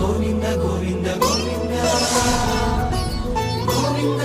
ಗೋವಿಂದ ಗೋವಿಂದ ಗೋವಿಂದ ಗೋವಿಂದ.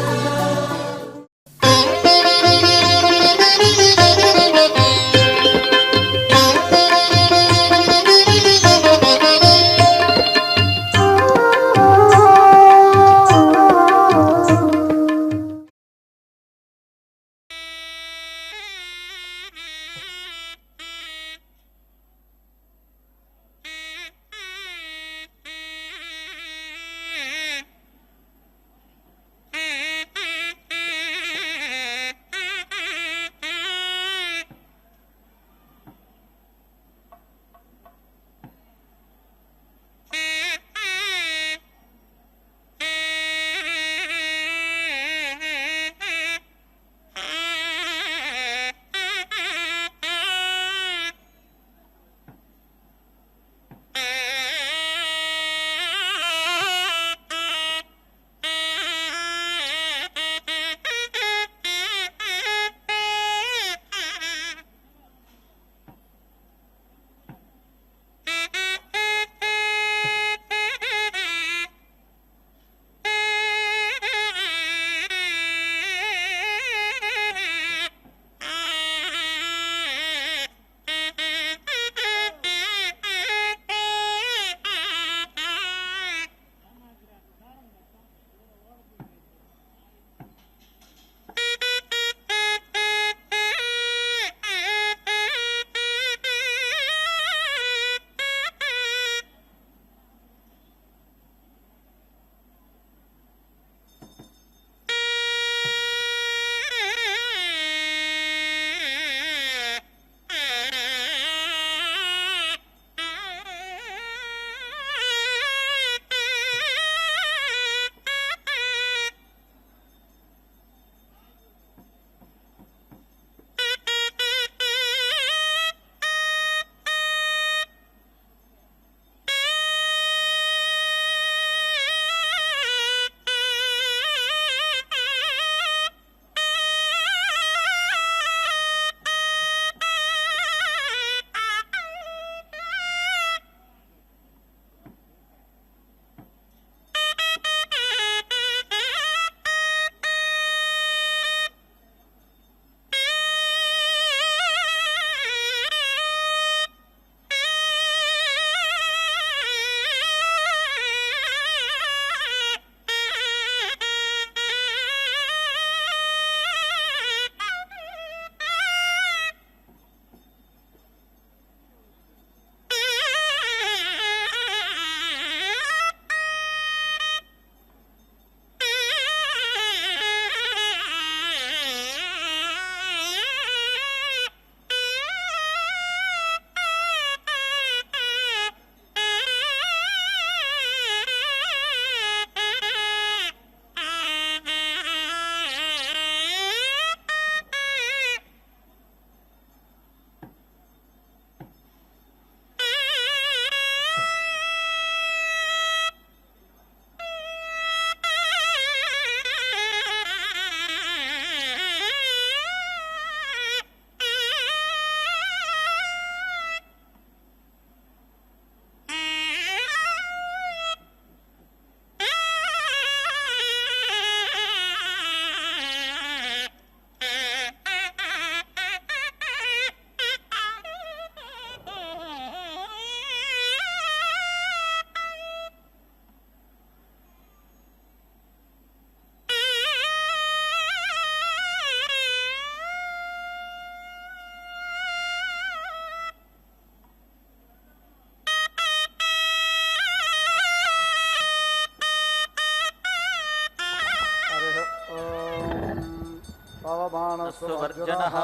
सुवर्जनः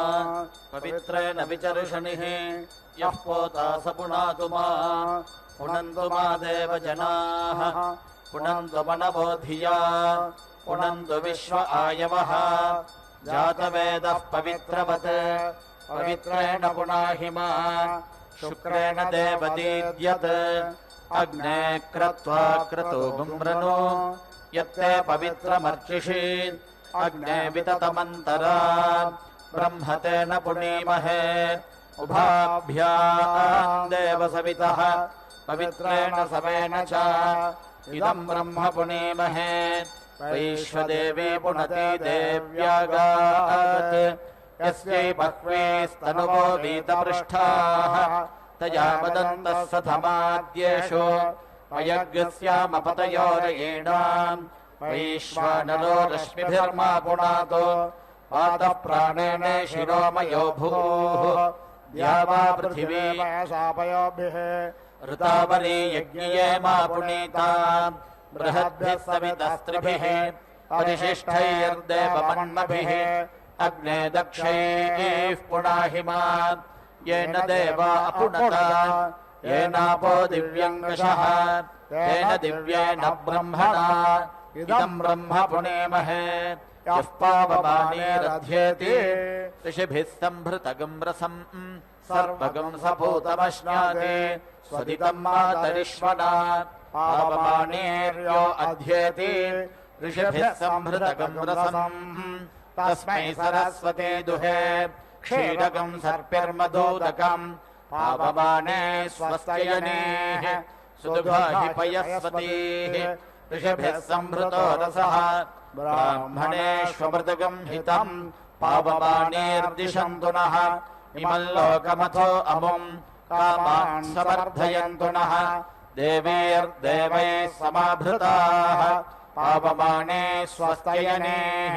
पवित्रेण विचर्षणिः यः पोता स पुनातु मा पुनन्तु मा देवजनाः पुनन्तु मनवो धिया पुनन्तु विश्व आयवः जातवेदः पवित्रवत् पवित्रेण पुनाहि मा शुक्रेण देवदीद्यत् अग्ने क्रत्वा क्रतु गुम्रनो यत्ते पवित्रमर्चिषि अग्ने विततमन्तरा ब्रह्मतेन पुनीमहे उभाभ्याम् देवसवितः पवित्रेण सवेन च इदम् ब्रह्म पुनीमहे वैश्वदेवी पुनते देव्यागात् यस्यै बह्वीस्तनुवो वीतपृष्ठाः तया वदन्तः सधमाद्येषु वयज्ञस्यामपतयोरयेणाम् वैश्वानरो रश्मिभिर्मा पुनातो वातः प्राणेन शिरोमयो भूः द्यावा पृथिवी शापयोभिः ऋतावरी यज्ञये मा पुनीता बृहद्भिः सवितस्त्रिभिः परिशिष्टैर्देवमन्मभिः अग्ने दक्षैः पुनाहिमा येन देवा अपुनता येनापो दिव्यङ्गशः तेन दिव्येन ब्रह्मणा इदम् ब्रह्म पुनेमहे यः पावमानीरध्येति ऋषिभिः सम्भृतगम् रसम् सर्वगम् सपूतमश्नाति स्वदितम् मातरिष्वना पावमानीर्यो अध्येति ऋषिभिः सम्भृतगम् रसम् तस्मै सरस्वती दुहे क्षीरकम् सर्पिर्मधूदकम् पावमाने स्वस्तयनेः सुदुघाहि पयस्वतीः ऋषिभिः सम्भृतो रसः ब्राह्मणेष्वमृतगम् हितम् पावमानेर्दिशन्तु नः इमल्लोकमथो अमुम् कामान् समर्थयन्तु नः देवीर्देवैः समाभृताः पावमाने स्वस्तयनेः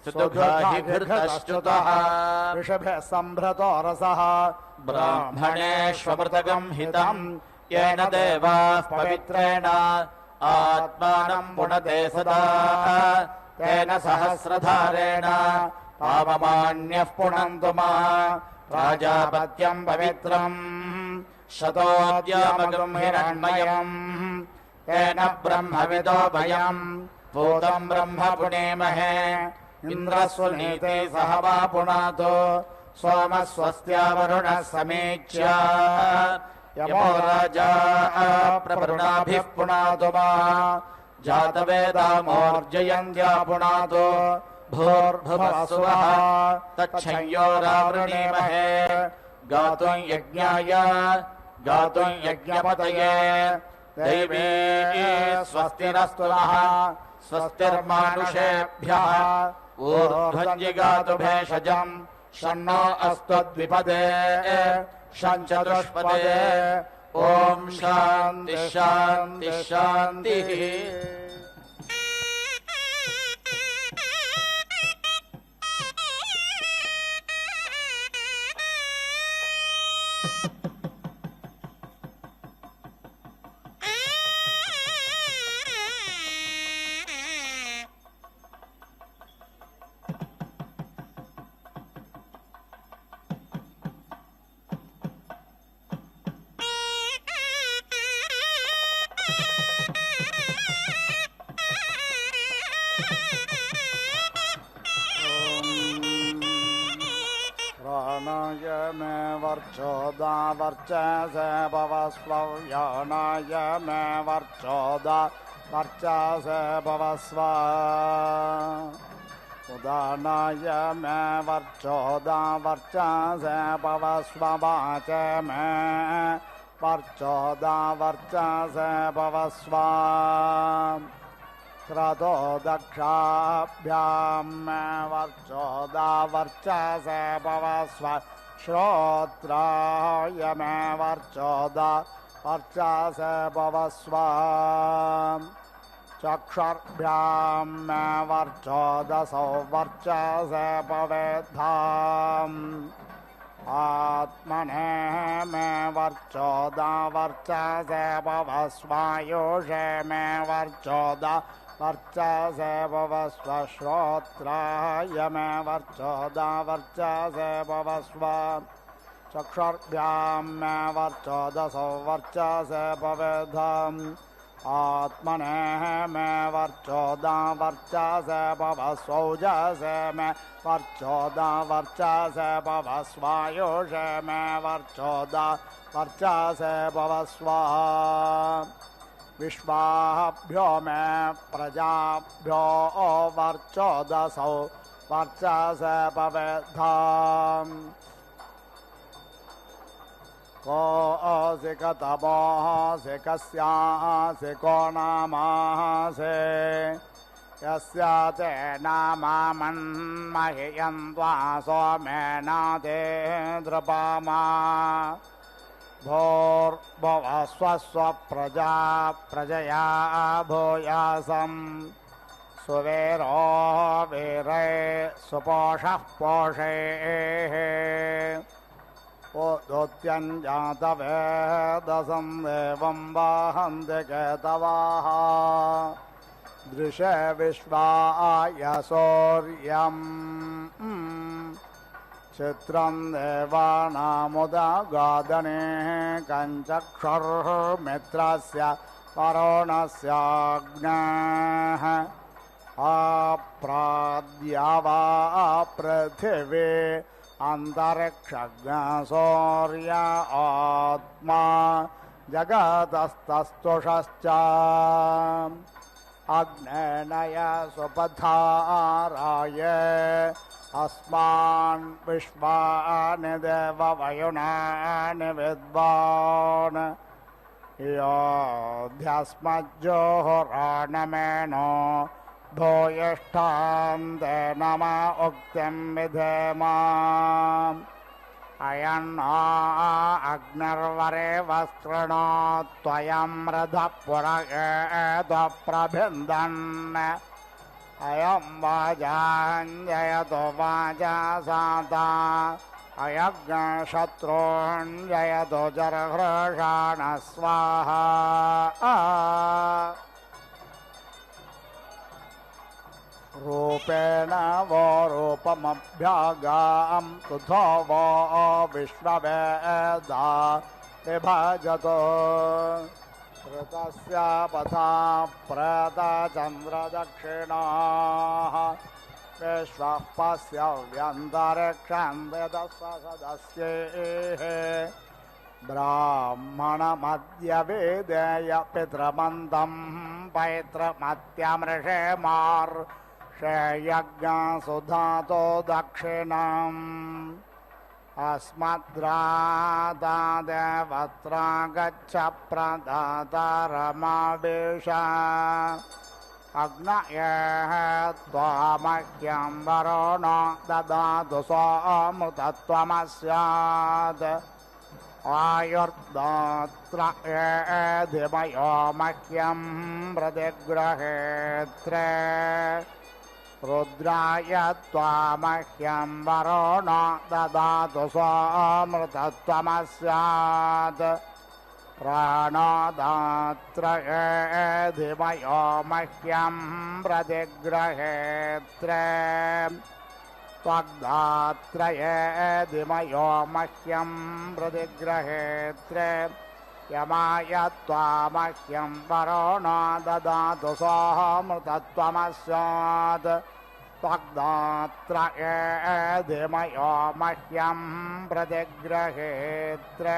सुदुघाहिभृतश्च्युतः ऋषिभिः सम्भृतो रसः ब्राह्मणेष्वमृतगम् हितम् येन देवाः पवित्रेण आत्मानम् पुनते सदा तेन सहस्रधारेण पावमान्यः पुनन्तु मा प्राजापत्यम् पवित्रम् शतोद्यामगम् हिरण्मयम् तेन ब्रह्मविदो भयम् भूतम् ब्रह्म पुनेमहे इन्द्रस्वनीते सह वा पुनातो सोमः स्वस्त्या वरुणः समीच्य यमो राजा प्रवृणाभिः पुनातु मा जातवेदामोर्जयन्त्या पुनातो भूर्भुवः सुवः तच्छंयोरावृणीमहे गातुम् यज्ञाय गातुम् यज्ञपतये दैवे स्वस्तिरस्तु नः स्वस्तिर्मानुषेभ्यः ऊर्ध्वञ्जिगातु भेषजम् षण्णो अस्त्वद्विपदे षञ्चतुष्पदे ॐ शान्तिः शान्तिः शान्तिः मे वर्चोदा वर्चस भवस्व यानाय मे वर्चोदा वर्चस भवस्व उदानाय मे वर्चोदा वर्चस भवस्व वाच मे वर्चोदा वर्चस भवस्व क्रतो दक्षाभ्यां मे वर्चोदा वर्चस भवस्व श्रोत्राय मे वर्चोदा वर्चस भवस्व चक्षुर्भ्यां मे वर्चोदसौ वर्चस भवेद्धाम् आत्मने मे वर्चोदा वर्चस भवस्वायुषे मे वर्चोदा वर्चस भवस्व श्रोत्राय मे वर्चोदा वर्चस भवस्व चक्षुर्भ्यां मे वर्चोदसौ वर्चस भवेद्धाम् आत्मने मे वर्चोदा वर्चस भवस्वौजस मे वर्चोदा वर्चस भवस्वायुषे मे वर्चोदा वर्चस भवस्व विश्वाभ्यो मे प्रजाभ्यो वर्चोदसौ वर्चस भवेद्धाम् कोऽसि कतमोऽसि कस्यासि को नामासि यस्या ते नामामन्मह्यं त्वा सोमेन ते द्रपामा भूर्भुवस्वस्वप्रजा प्रजया भूयासम् सुवीरो वीरै सुपोषः पोषैः उदोत्यञ्जातवेदसं देवं वाहन्ति केतवाः दृशे विश्वाय सूर्यम् चित्रं देवानामुदगादने कञ्चक्षुर्मित्रस्य वरुणस्याग्नेः अप्राद्या वा पृथिवी अन्तरिक्षज्ञसूर्य आत्मा जगतस्तस्तुषश्च अग्नेनय सुपथाराय अस्मान् विश्वानि देववयुनानि विद्वान् योऽध्यस्मज्जोहुराणमेनो भूयिष्ठान्ते नम उक्तिं विधेमा अयन्ना अग्निर्वरे वस्कृणोत्वयं रथः पुरगेतप्रभिन्दन् अयं वाजाञ्जयतो वाजा साता अयज्ञशत्रूञ्जयतो जरघृषाण स्वाहा रूपेण वो रूपमभ्यागां तुथो वो विश्ववेदा विभजतो ऋतस्य पथा प्रेतचन्द्रदक्षिणाः विश्वः पश्यव्यन्तरिक्षं वेदस्व सदस्यैः ब्राह्मणमद्य वेदेय पितृमन्दं पैत्रमत्यमृषे यज्ञसुधातो दक्षिणम् अस्मद्रादादेवत्रा गच्छ प्रदातारमावेश अग्नयः त्वामह्यं वरुणो ददातु सोऽमृतत्वमस्यात् आयुर्दात्र धिमयो मह्यं प्रतिगृहेत्रे रुद्राय त्वामह्यं वरुणो ददातु सोऽमृतत्वमस्यात् प्राणोदात्र धिमयो मह्यं प्रतिगृहेत्रे त्वग्धात्रये धिमयो मह्यं प्रतिगृहेत्रे यमाय त्वामह्यं वरुणो ददातु सोऽमृतत्वमस्यात् त्वग्धात्रये धिमयो मह्यं प्रतिगृहेत्रे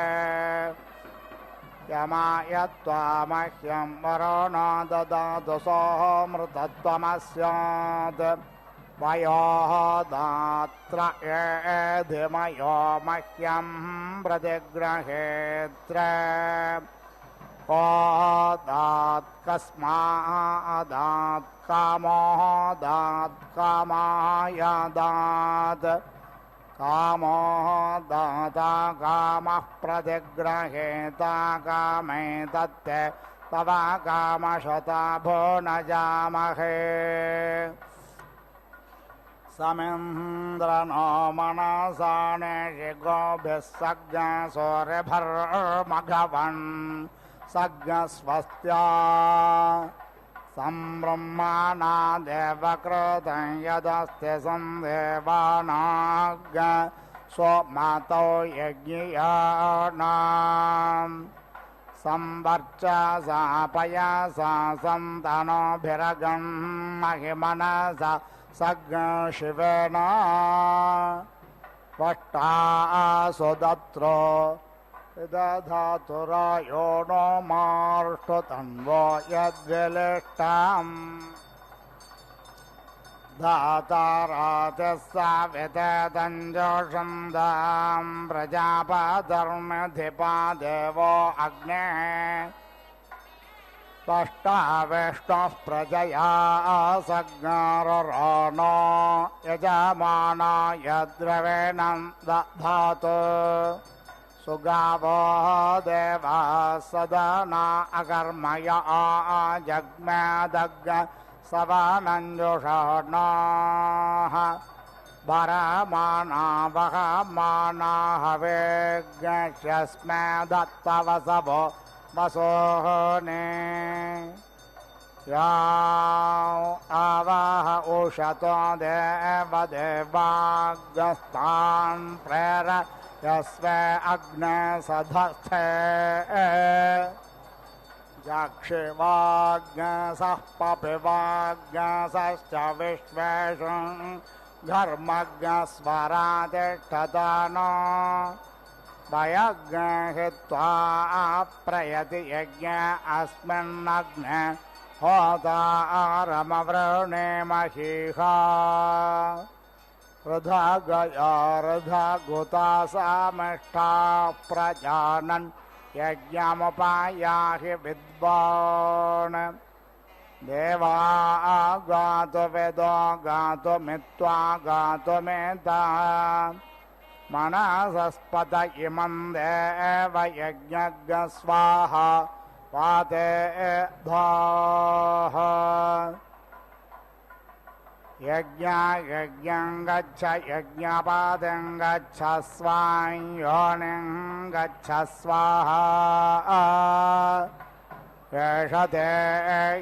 यमाय त्वामह्यं वरुणो ददातु सोऽमृतत्वमस्यात् वयोः दात्रये धिमयो मह्यं प्रतिगृहेत्रे को दात् कस्मादात् कामो दात् कामाय दात् कामो दाता कामः प्रतिगृहेता कामेतत्ते तव कामशता भो न जामहे समिन्द्रनो मनसाने गोभिः सज्ञसूर्यभर्मघवन् सज्ञस्वस्त्या सम्ब्रह्मणा देवकृतं यदस्ति संदेवानाज्ञ स्वमातौ यज्ञियानाम् संवर्चसा पयसा सन्तनोभिरगन् महिमनसा सज्ञशिवेन पष्टासु दत्रो दधातुरायो नो मार्ष्टुतन्वो यद्विलिष्टम् धातारातिः सावितञ्जोषं दां प्रजापतिर्मधिपा देवो अग्नेः त्वष्टा विष्णुः प्रजया सज्ञारराणो यजमानाय द्रविणं दधातु सुगावो देवा सदना अकर्मय जग्मेदग् सवनञ्जुषाणाः वरमाना वहमाना हवेज्ञस्मे दत्तवसवो वसोने या आवह उषतो देवदेवाग्रस्तान् प्रेर यस्वे अग्ने सधस्थे यक्षिवाग्ञसः पपिवाग्ञसश्च विश्वेषु घर्मज्ञस्वरातिष्ठतानो वयज्ञहित्वा प्रयति यज्ञ अस्मिन्नग्ने होतारमवृणे महीषा रथगया रथगुता समिष्ठा प्रजानन् यज्ञमुपायाहि विद्वान् देवा गातुवेदो गातुमित्वा गातुमेता मनसस्पत इमं देव यज्ञज्ञ स्वाहा वाते धाः यज्ञं गच्छ यज्ञपादं गच्छ स्वां योनिं गच्छ स्वाहा एषते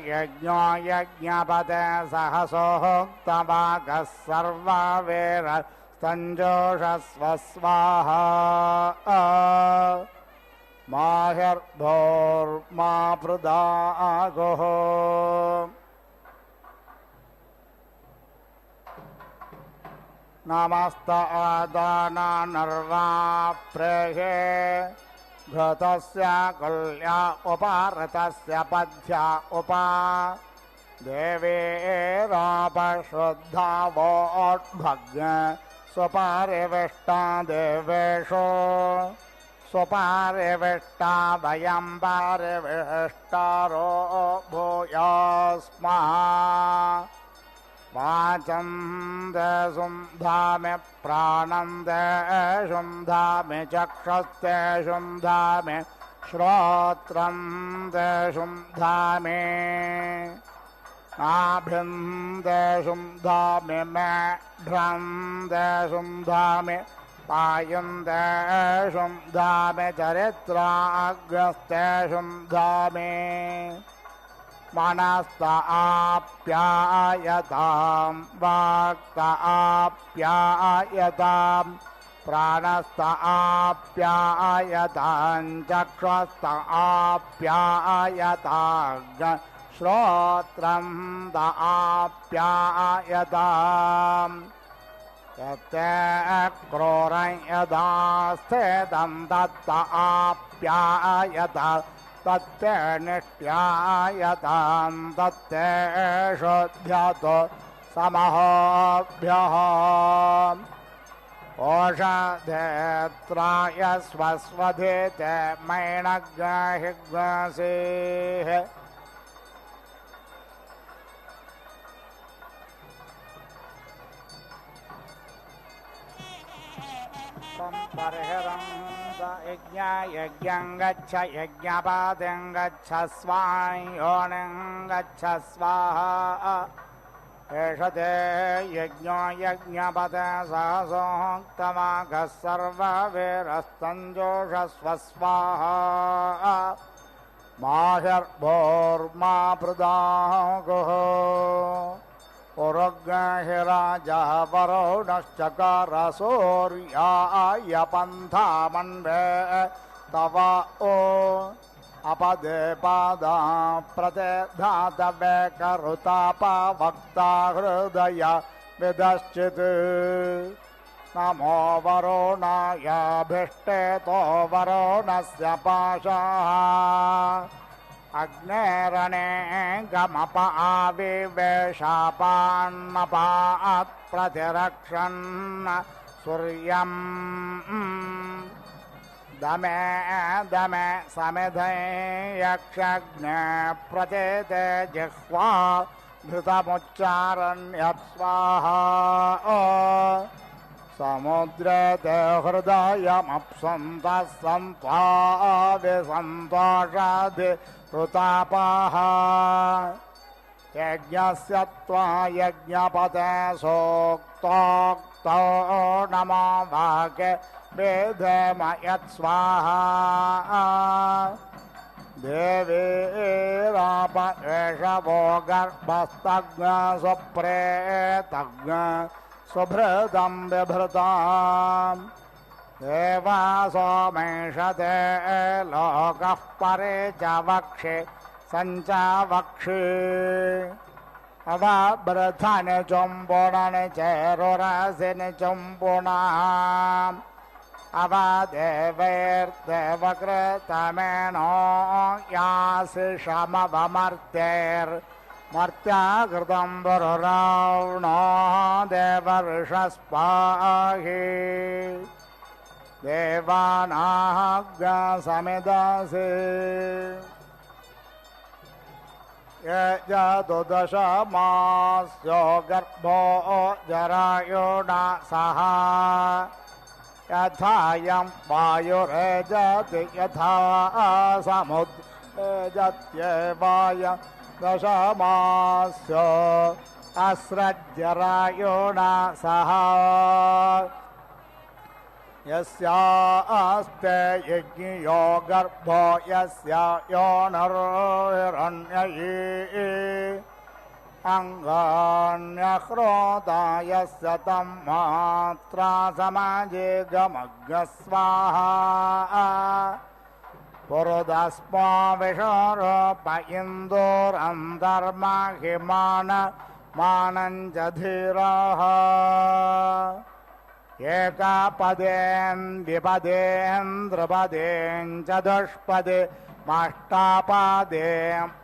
यज्ञो यज्ञपते सहसोक्तवागः सर्ववीरस्तञ्जोषस्व स्वाहा माहिर्भोर्मा पृदागुः नमस्तादानर्वा प्रेहे घृतस्य कुल्या उपारतस्य पथ्या उपा देवेरापशुद्धा वोद्भग्न स्वपारिविष्टा देवेषु स्वपारिविष्टा वयं पारिविष्टारो भूयास्मः वाचं देशुं धामि प्राणं देशुं धामि चक्षुस्तेषुं धामि श्रोत्रं देशुं धामि नाभिं देशुं धामि मेढ्रं देशुं धामि पायुं देशुं धामि चरित्राग्रस्तेषुं धामि मनस्त आप्यायतां वाक्त आप्यायतां प्राणस्त आप्यायतां चक्षुस्त आप्यायतां श्रोत्रं द आप्यायताम् यत्ते क्रूरं यदा स्थितं तत्त आप्यायत तत्ते निष्ट्यायतां तत्ते शुद्ध्यतो समहोभ्यः ओषधेत्राय स्वस्वधिते मैणग्रहिग्रसेः परिहरं यज्ञं गच्छ यज्ञपादं गच्छ स्वां योनिं गच्छ स्वाहा एषते यज्ञो यज्ञपते सहसोक्तवागः सर्ववीरस्तञ्जोषस्व स्वाहा माहिर्भोर्मा पृदागुः पुरुग्रहिराजः वरुणश्चकार सूर्याय पन्थामन्वे तव ओ अपदे पादा प्रतिधातवे करुतापवक्ता हृदय विदश्चित् नमो वरुणायाभिष्टेतो वरुणस्य पाशः अग्नेरणे गमप आविवेशापान्नपात् प्रतिरक्षन् सूर्यम् दमे दमे समिधे यक्षग्ने प्रचेते जिह्वा घृतमुच्चारण्यत् स्वाहा समुद्रे ते हृदयमप्सन्तः सन्त्वा विसन्तोषादि ऋतापाः यज्ञस्य त्वा यज्ञपते सोक्तोक्तो नमो वाक्ये वेदेम यत् स्वाहा देवीराप एषवो गर्भस्तज्ञ सुप्रेतज्ञ सुभृतं बिभृताम् देवा सोमेषते लोकः परे च वक्षे सञ्चावक्षे अवबृथनि चुम्बुणनि चेरुरसिनि चुम्बुणाम् अवदेवैर्देवकृतमेनो यासि शमवमर्त्यैर्मर्त्याकृतं वरुरावणो देवर्षस्पाहि देवानाज्ञसमिदासि यजतुदशमास्यो गर्भो जरायुणा सह यथायं वायुरेजति यथा समुद्रेजत्येवायं दशमास्यो अस्रज्जरायुणा सह यस्यास्ते यज्ञो गर्भो यस्य योनिर्हिरण्ययी अङ्गान्यह्रोता यस्य तं मात्रा समाजे गमग्गस्वाहा पुरुदस्मा विषोरूप इन्दोरन्तर्माहिमान मानञ्च धीराः एकापदेन्द्विपदेन्द्रपदें चतुष्पदे माष्टापादे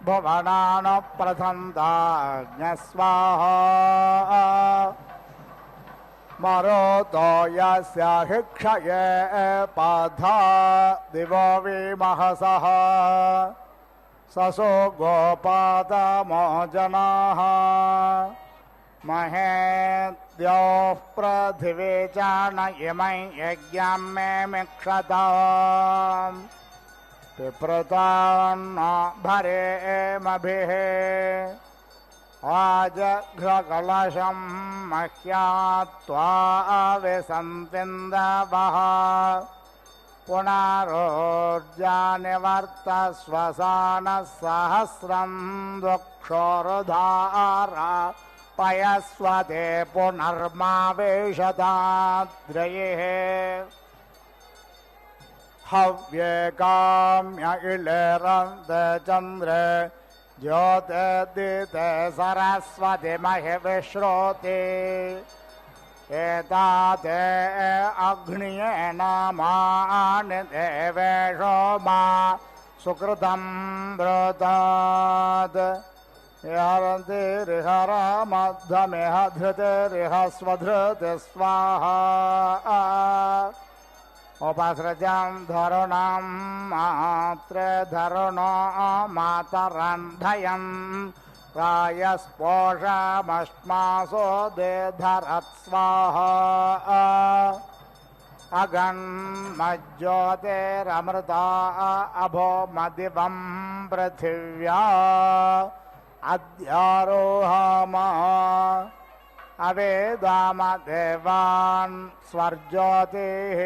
भुवनानुप्रथन्ताज्ञस्वाहा मरुतो यस्य हिक्षये पाधा दिवो विमहसः ससो गोपादमोजनाः महेद्योः पृथिवी च न इमै यज्ञं मे मिक्षताम् पिप्रतान्न भरेमभिः आजघ्रकलशं मह्या त्वा विसन्तिन्दवः पुनरोर्जानिवर्तस्वसानः सहस्रं दुक्षोरुधारा पयस्वते पुनर्मावेशताद्रयेः हव्ये काम्य इलेरन्ते चन्द्रे ज्योतिर्दिते सरस्वती महि विश्रोते एताते अग्निये नामानि देवेषो मा सुकृतं ब्रूतात् हरन्तिरिहर मध्यमिह धृतिरिह स्वधृति स्वाहा उपसृजं धरुणं मात्रे धरुणो मातरन्धयन् रायस्पोषमश्मासो देधरत् स्वाहा अगन्मज्योतिरमृता अभो मदिवं पृथिव्या अध्यारोहामा अवेदाम देवान् स्वर्ज्योतिः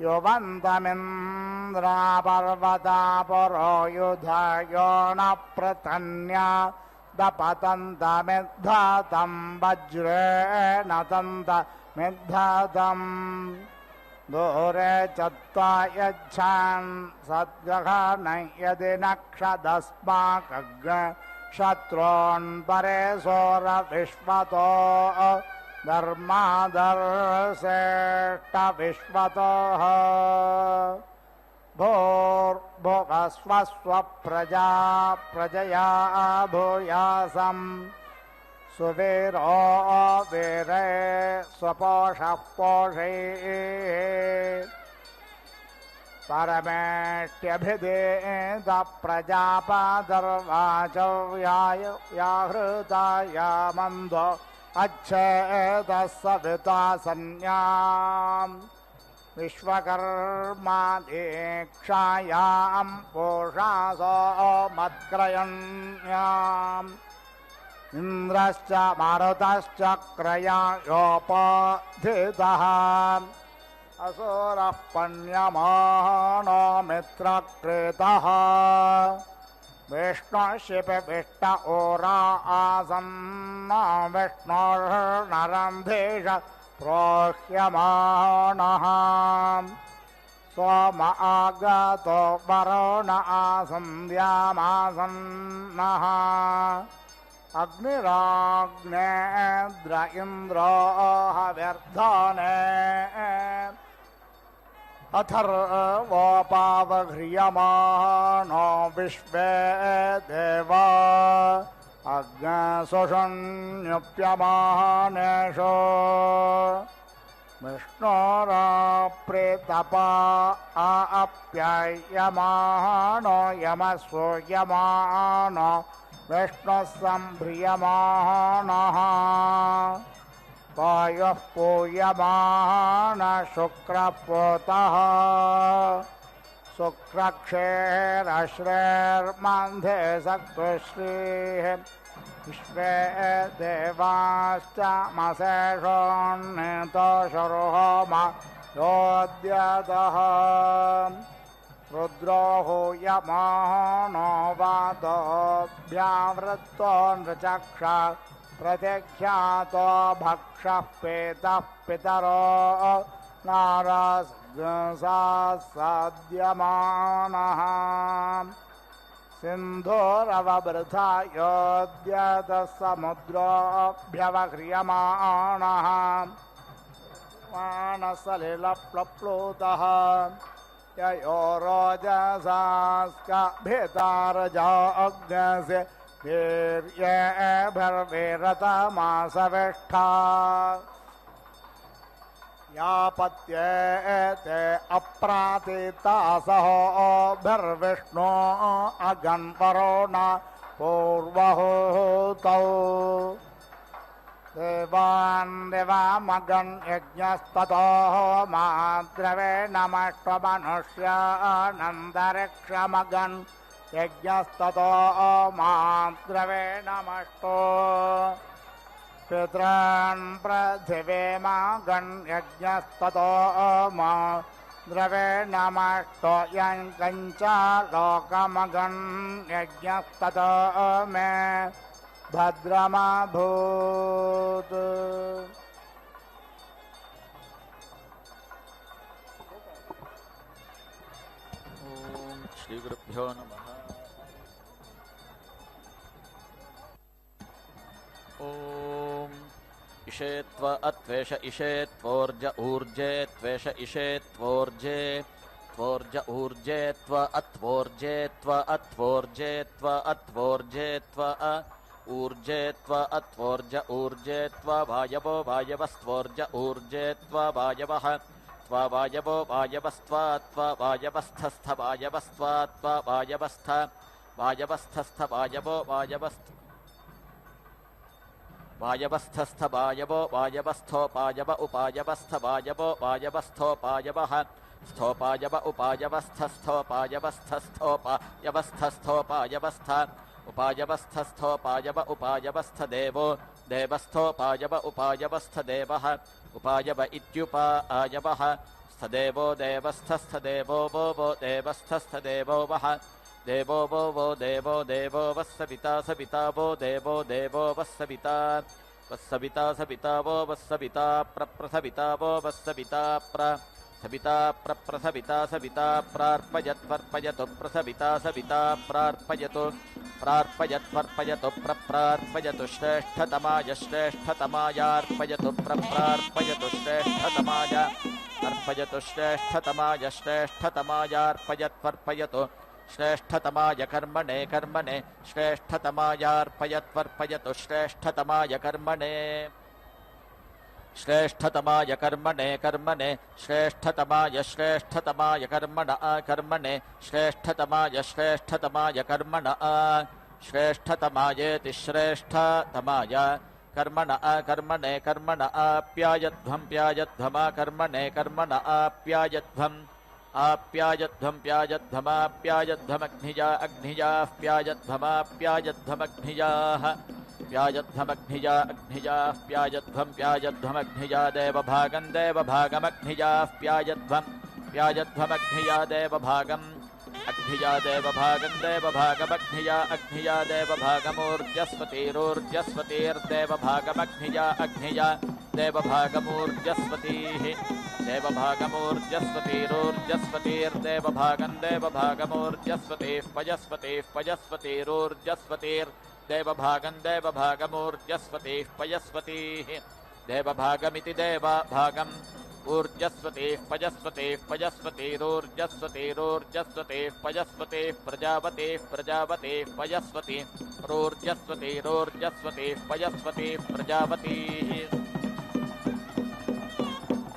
युवन्तमिन्द्रा पर्वता पुरो युधयो न पृतन्या दपतन्तमिद्धातं वज्रेण तन्तमिद्धातम् दूरे चत्वा यच्छान् सद्गहनै यदि नक्षदस्माकग् शत्रून् परे सोरविश्वतो धर्मादर्शेष्टविश्वतोः भूर्भुवस्वस्वप्रजा प्रजया भूयासम् सुवीरो वीरे स्वपोषः पोषैः परमेष्ट्यभिधेद प्रजापादर्वाचव्याय व्याहृताय मन्दो अच्छेदः सविता सन्न्याम् विश्वकर्मा दीक्षायां पूषासो मत्क्रयण्याम् इन्द्रश्च मारुतश्च क्रयायोपधितः असुरः पण्यमानो मित्रकृतः विष्णुशिपिष्ट ओरा आसन्न विष्णोर्नरन्धेश प्रोह्यमाणः सोम आगतो वरुण आसन्द्यामासन्नः अग्निराग्नेन्द्र इन्द्रो हव्यर्धने अथर्वोपावह्रियमाणो विश्वे देवा अग्निसुषुण्युप्यमानेषु विष्णोराप्रेतपा आप्यायमानो यमसूयमानो विष्णुः सम्भ्रियमाणः वायुः पूयमान शुक्रपोतः शुक्रक्षेरश्रेर्मन्धे सक्तुश्रीः विश्वे देवाश्च मसेषोन्नितो शुरुहोम योद्यतः रुद्रो हूयमानो वातोऽभ्यावृत्तो नृचक्षा प्रतिख्यातो भक्षः पेतः पितरो नारसाद्यमानः सिन्धोरववृथा योद्यतः समुद्रोऽभ्यवह्रियमाणः मानसलिलप्लप्लुतः ययो रोजसास्कभितारजा अग्नस्य वीर्येभिर्विरतमासविष्ठा यापत्येते अप्रातितासहोभिर्विष्णो अगन्वरुण पूर्वहूतौ देवान् दिवामगन् यज्ञस्ततो माद्रवे नमष्टमनुष्यानन्दरिक्षमगन् यज्ञस्ततो माद्रवे नमष्टो पितॄन् पृथिवीमगन् यज्ञस्ततो माद्रवे नमष्टो यञ्कञ्च लोकमगन् यज्ञस्ततो मे भद्रमभूत् ओम श्री गुरुभ्यो नमः। ओम इषेत्व अत्वेष इषेत्वोर्ज ऊर्जे त्वेष इषेत्वोर्जे त्वोर्ज ऊर्जे त्व अत्वोर्जे त्व अत्वोर्जे त्व अत्वोर्जे त्व ऊर्जे त्व अत्वोर्ज ऊर्जे त्व वायवो वायवस्त्वोर्ज ऊर्जे त्व वायवः त्व वायवो वायवस्त्वा त्व वायवस्थस्थ वायवस्त्वा त्व वायवस्थ वायवस्थस्थ वायवो वायवस्थ वायवस्थस्थ वायवो वायवस्थोपायव उपायवस्थ वायवो वायवस्थोपायवः स्थोपायव उपायवस्थस्थोपायवस्थस्थोपायवस्थस्थोपायवस्थ उपायवस्थस्थोपायव उपायवस्थ देवो देवस्थोपायव उपायवस्थ देवः उपायव इत्युपायवः स्थदेवो देवस्थस्थदेवो वो देवस्थस्थदेवो वः देवो वो देवो देवो वः सविता सविता वो देवो देवो वः सविता वत्सविता सविता वो वत्सविता प्रप्रसविता वो वत्सविता सविता प्रप्रसविता सविता प्रार्पयत्वर्पयतु प्रसविता सविता प्रार्पयतु प्रार्पयत्वर्पयतु प्रप्रार्पयतु श्रेष्ठतमाय श्रेष्ठतमायार्पयतु प्रप्रार्पयतु श्रेष्ठतमाय अर्पयतु श्रेष्ठतमाय श्रेष्ठतमायार्पयत्वर्पयतु श्रेष्ठतमाय कर्मणे कर्मणे श्रेष्ठतमायार्पयत्वर्पयतु श्रेष्ठतमाय कर्मणे श्रेष्ठतमाय कर्मणे कर्मणे श्रेष्ठतमाय श्रेष्ठतमाय कर्मण कर्मणे श्रेष्ठतमाय श्रेष्ठतमाय कर्मण श्रेष्ठतमायेति श्रेष्ठतमाय कर्मण कर्मणे कर्मण आप्यायध्वं प्यायध्वमा कर्मणे कर्मण आप्यायध्वम् आप्यायध्वं प्यायध्वमाप्यायध्वमग्निजा अग्निजाप्यायध्वमाप्यायध्वमग्निजाः प्यायध्वमग्निजा अग्निजाः प्यायध्वं प्यायध्वमग्निजा देवभागं देवभागमग्निजाः प्यायध्वमग्निजा देवभागम् अग्निजा देवभागं देवभागमग्निजा अग्निजा देवभागमूर्जस्वतीरोर्जस्वतीर्देवभागमग्निजा अग्निजा देवभागमूर्जस्वतीः देवभागमूर्जस्वतीरोर्जस्वतीर्देवभागं देवभागमूर्जस्वतीः पयस्वतीः पयस्वतीर्देवभागं देवभागमूर्जस्वतीः पयस्वतीः देवभागमिति देवभागम् ऊर्जस्वतीः पयस्वतीः पयस्वतीरोर्जस्वतीरोर्जस्वतीः पयस्वतीः प्रजापतिः प्रजापतिः पयस्वती रोर्जस्वतीरोर्जस्वतीः पयस्वतीः प्रजापतिः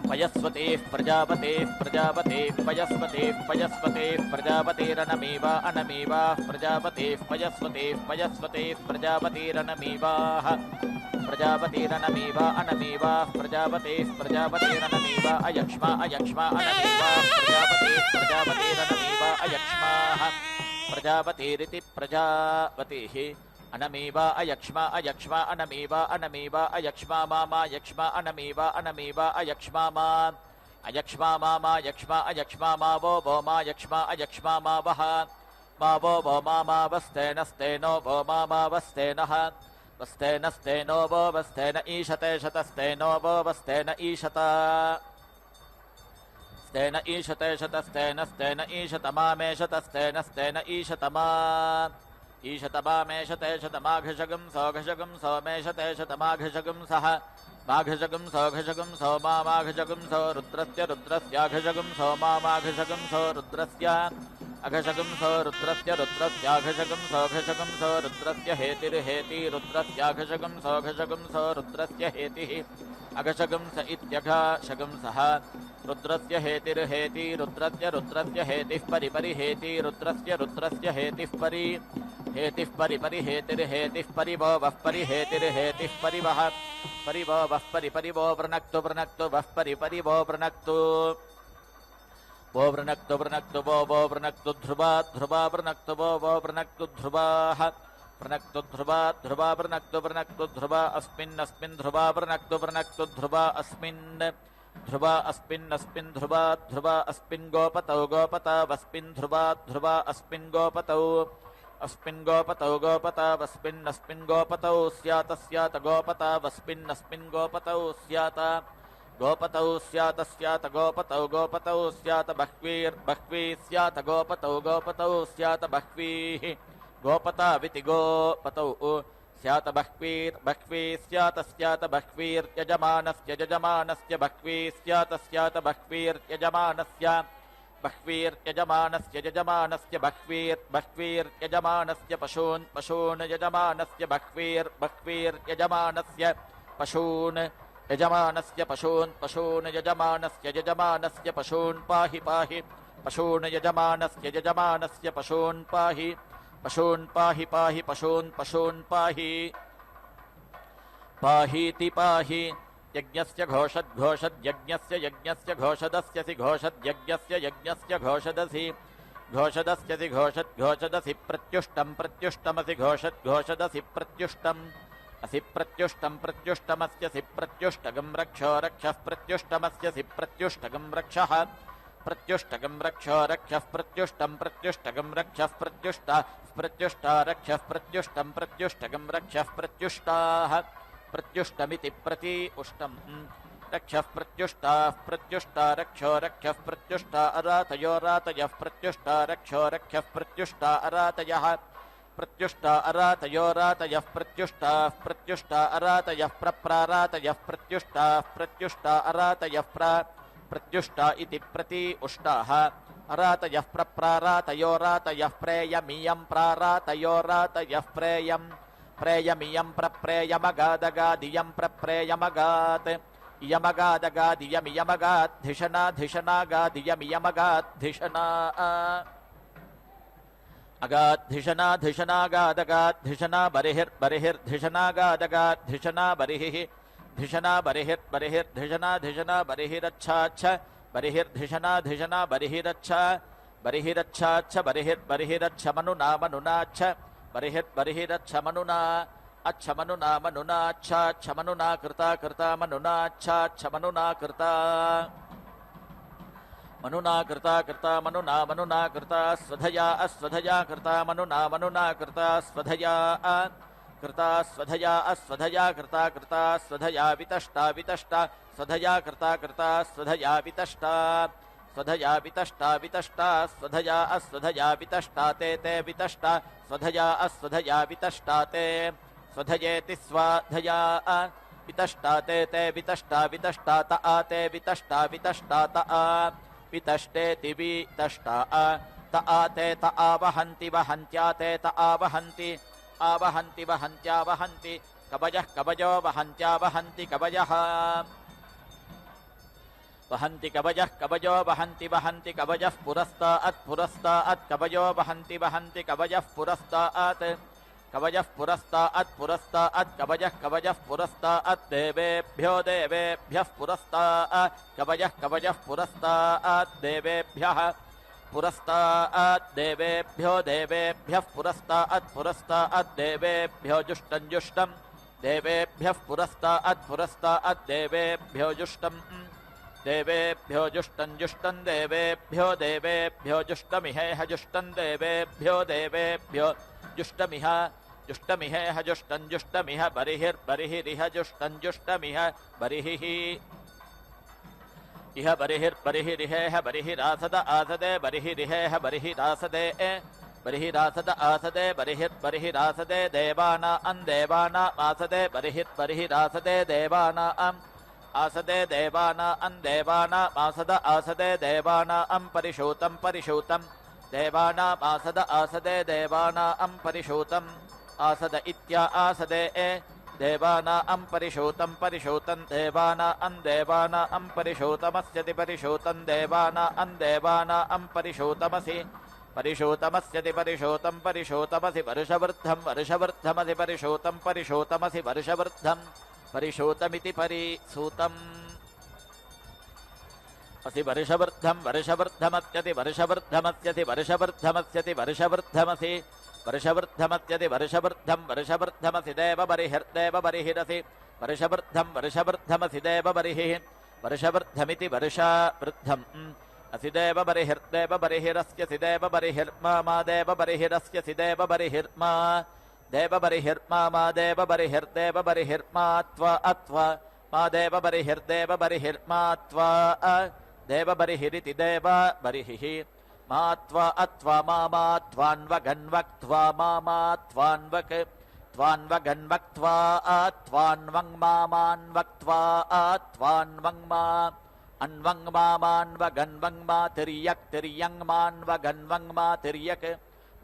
पयस्वतीः प्रजापतिः प्रजापतिः पयस्वतीः पयस्वतीः प्रजापतिरनमीवा अनमीवाः प्रजापतिः पयस्वतीः पयस्वतीः प्रजापतिरनमीवाः प्रजापतिरनमीवा अनमीवाः प्रजापतिः प्रजापतिरनमीवा अयक्ष्मा अयक्ष्मा अनमीवाः प्रजापतिः प्रजापतिरनमीवा अयक्ष्माः प्रजापतिरिति प्रजापतिः अनमीवा अयक्ष्मा अयक्ष्मा अनमीवा अनमीवा अयक्ष्मा मामा यक्ष्मा अनमीवा अनमीवा अयक्ष्मा मा अयक्ष्मा मामा यक्ष्मा अयक्ष्मा मा वो मा यक्ष्मा अयक्ष्मा मा वः मा वो मा वस्तेनस्तेनो वो मा वस्तेनः वस्तेनस्तेनो वो वस्तेन ईशते शतस्तेनो वो वस्तेन ईशता स्तेन ईशते शतस्तेन ईशतमामेशतस्तेन स्तेन ईशतमा ईशतमामेशते शतमाघशगं सौघशगं सोमेशते शतमाघशगं सः माघशगं सौघशगं सोमामाघशगं सौ रुद्रस्य रुद्रस्याघशगं सोमामाघशगं सौ रुद्रस्य अघशगं सौ रुद्रस्य रुद्रस्याघशगं सौघशगं सौ रुद्रस्य हेतिर्हेति रुद्रस्याघशगं सौघशगं सौ रुद्रस्य हेतिः अघशगं स इत्यघशगं सः रुद्रस्य हेतिर्हेति रुद्रस्य रुद्रस्य हेतिः परिपरिहेति रुद्रस्य रुद्रस्य हेतिः परि हेतिः परिपरिहेतिर्हेतिः परिवो वः परिहेतिर्हेतिः परिवः परिवो वः परिपरिवो वृणक्तु वृणक्तु वः परिपरिवो वृणक्तु वो वृणक्तु वृणक्तु वो वृणक्तु ध्रुवा ध्रुवा वृणक्तु वो वृणक्तु ध्रुवाः वृणक्तु ध्रुवा ध्रुवा वृणक्तु वृणक्तु ध्रुवा अस्मिन् ध्रुवा वृणक्तु वृणक्तु ध्रुवा अस्मिन् ध्रुवा अस्मिन् ध्रुवा ध्रुवा अस्मिन् गोपतौ गोपतावस्मिन् ध्रुवा ध्रुवा अस्मिन् गोपतौ गोपतावस्मिन् गोपतौ स्यात गोपतावस्मिन् गोपतौ स्यात गोपतौ स्यात गोपतौ स्यात बह्वी स्यात गोपतौ स्यात बह्वीः गोपताविति गोपतौ स्यात बह्वी स्यात बह्वीर्यजमानस्य बह्वी स्यात बह्वीर्यजमानस्य बह्वीर्यजमानस्य पशून् यजमानस्य बह्वीर्यजमानस्य पशून् यजमानस्य पशून् यजमानस्य पशून् पाहि पशून् यजमानस्य पशून् पाहि पशून् पाहि पाहीति पाहि यज्ञस्य यज्ञस्य घोषदस्यसि यज्ञस्य घोषदसि प्रत्युष्टमसि घोषदसि प्रत्युष्टम् असि प्रत्युष्टमस्यसि प्रत्युष्टगं रक्षो रक्षः प्रत्युष्टमस्यसि प्रत्युष्टगं रक्षः रक्षो रक्षः प्रत्युष्टगं रक्षः प्रत्युष्टा रक्षः प्रत्युष्टगं रक्षः प्रत्युष्टमिति प्रति उष्टम् रक्षः प्रत्युष्टा रक्षो रक्षः प्रत्युष्टा अरातयो रातयः प्रत्युष्टा रक्षो रक्षः प्रत्युष्टा अरातयः प्रत्युष्टा अरातयो रातयः प्रत्युष्टा अरातयः प्रप्रारातयः प्रत्युष्टा अरातयः प्रत्युष्टा इति प्रति उष्टाः अरातयः प्रप्रारातयो रातयः प्रेयमीयं प्रारातयो रातयः प्रेयमियं प्रप्रेयमगादगादियं प्रप्रेयमगात् इयमगादगादियमियमगाद्धिषणाधिषणागादियमियमगाद्धिषणा अगाद्धिषणाधिषणागादगाद्धिषणा बरिहिर्बरिहिर्धिषणागादगाद्धिषणा बरिहिः धिषणा बरिहिर्बरिहिर्धिषणा बरिहिरच्छाच्छ बरिहिर्धिषणा बरिहिरच्छाच्छ बरिहिर्बरिहिरच्छमनुना मनुनाच्छ बरिहिर्बरिहिरच्छमनुना अच्छमनुना कृता मनुना कृता मनुना कृता स्वधया कृता मनुना कृता स्वधया कृता स्वधया वितष्टा स्वधया कृता स्वधया वितष्टा स्वधया वितष्टा ते वितष्टा स्वधया वितष्टा ते स्वधयेति स्वाधया वितष्टा ते वितष्टा त आते वितष्टा त आ वितष्टेति वितष्टा त आते त आवहन्ति वहन्त्याते त आवहन्ति वहन्त्यावहन्ति कवयः कवयो वहन्त्यावहन्ति कवयः वहन्ति कवयो वहन्ति कवयः पुरस्तात् कवयो वहन्ति कवयः पुरस्तात् कवयः पुरस्तात् देवेभ्यो पुरस्तात् कवयः पुरस्तात् देवेभ्यः पुरस्तात् देवेभ्यो जुष्टं देवेभ्यः पुरस्तात् देवेभ्यो जुष्टम् देवेभ्यो जुष्टमिहेह जुष्टं देवेभ्यो जुष्टमिहेह जुष्टमिह बरिहिरिह जुष्टमिह बरिहिः इह बरिहिरिहेह बरिहिरासद आसदे बरिहिरिहेह बरिहिरासदे बरिहिरासदे देवानामासदे बरिहिरासदे आसदे देवानामासदे देवानां परिशूतं देवानामासदे देवानां परिशूतम् आसद इत्या आसदे देवानां परिशूतं देवानां परिशूतमस्यति परिशूतं देवानां परिशूतमसि परिशूतमसि वर्षवृद्धमसि परिशूतमसि वर्षवृद्धं परिशूतमिति परिसूतम् असि वर्षवृद्धमस्यति वर्षवृद्धमस्यति वर्षवृद्धमसि देवबरिहिरसि वर्षवृद्धमसि देवबरिहिः वर्षवृद्धमिति वर्षावृद्धम् असि देवबरिहिरस्यसि देवबरिहिर्मा देवबरिहिरस्यसि देवबरिहिर्मा मा देवबरिहिर्मा त्वा मा देवबरिहिर्मा त्वा देवबरिहिरिति देवबरिहिः मा त्वा मा त्वान्वगन्वक्त्वा मा त्वान्वक् त्वान्वगन्वक्त्वा त्वान्वङ् मान्वक्त्वा त्वान्वङ् मा अन्वङ् मान्वगन्वङ् मा तिर्यक् मान्वगन्वङ् मा तिर्यक्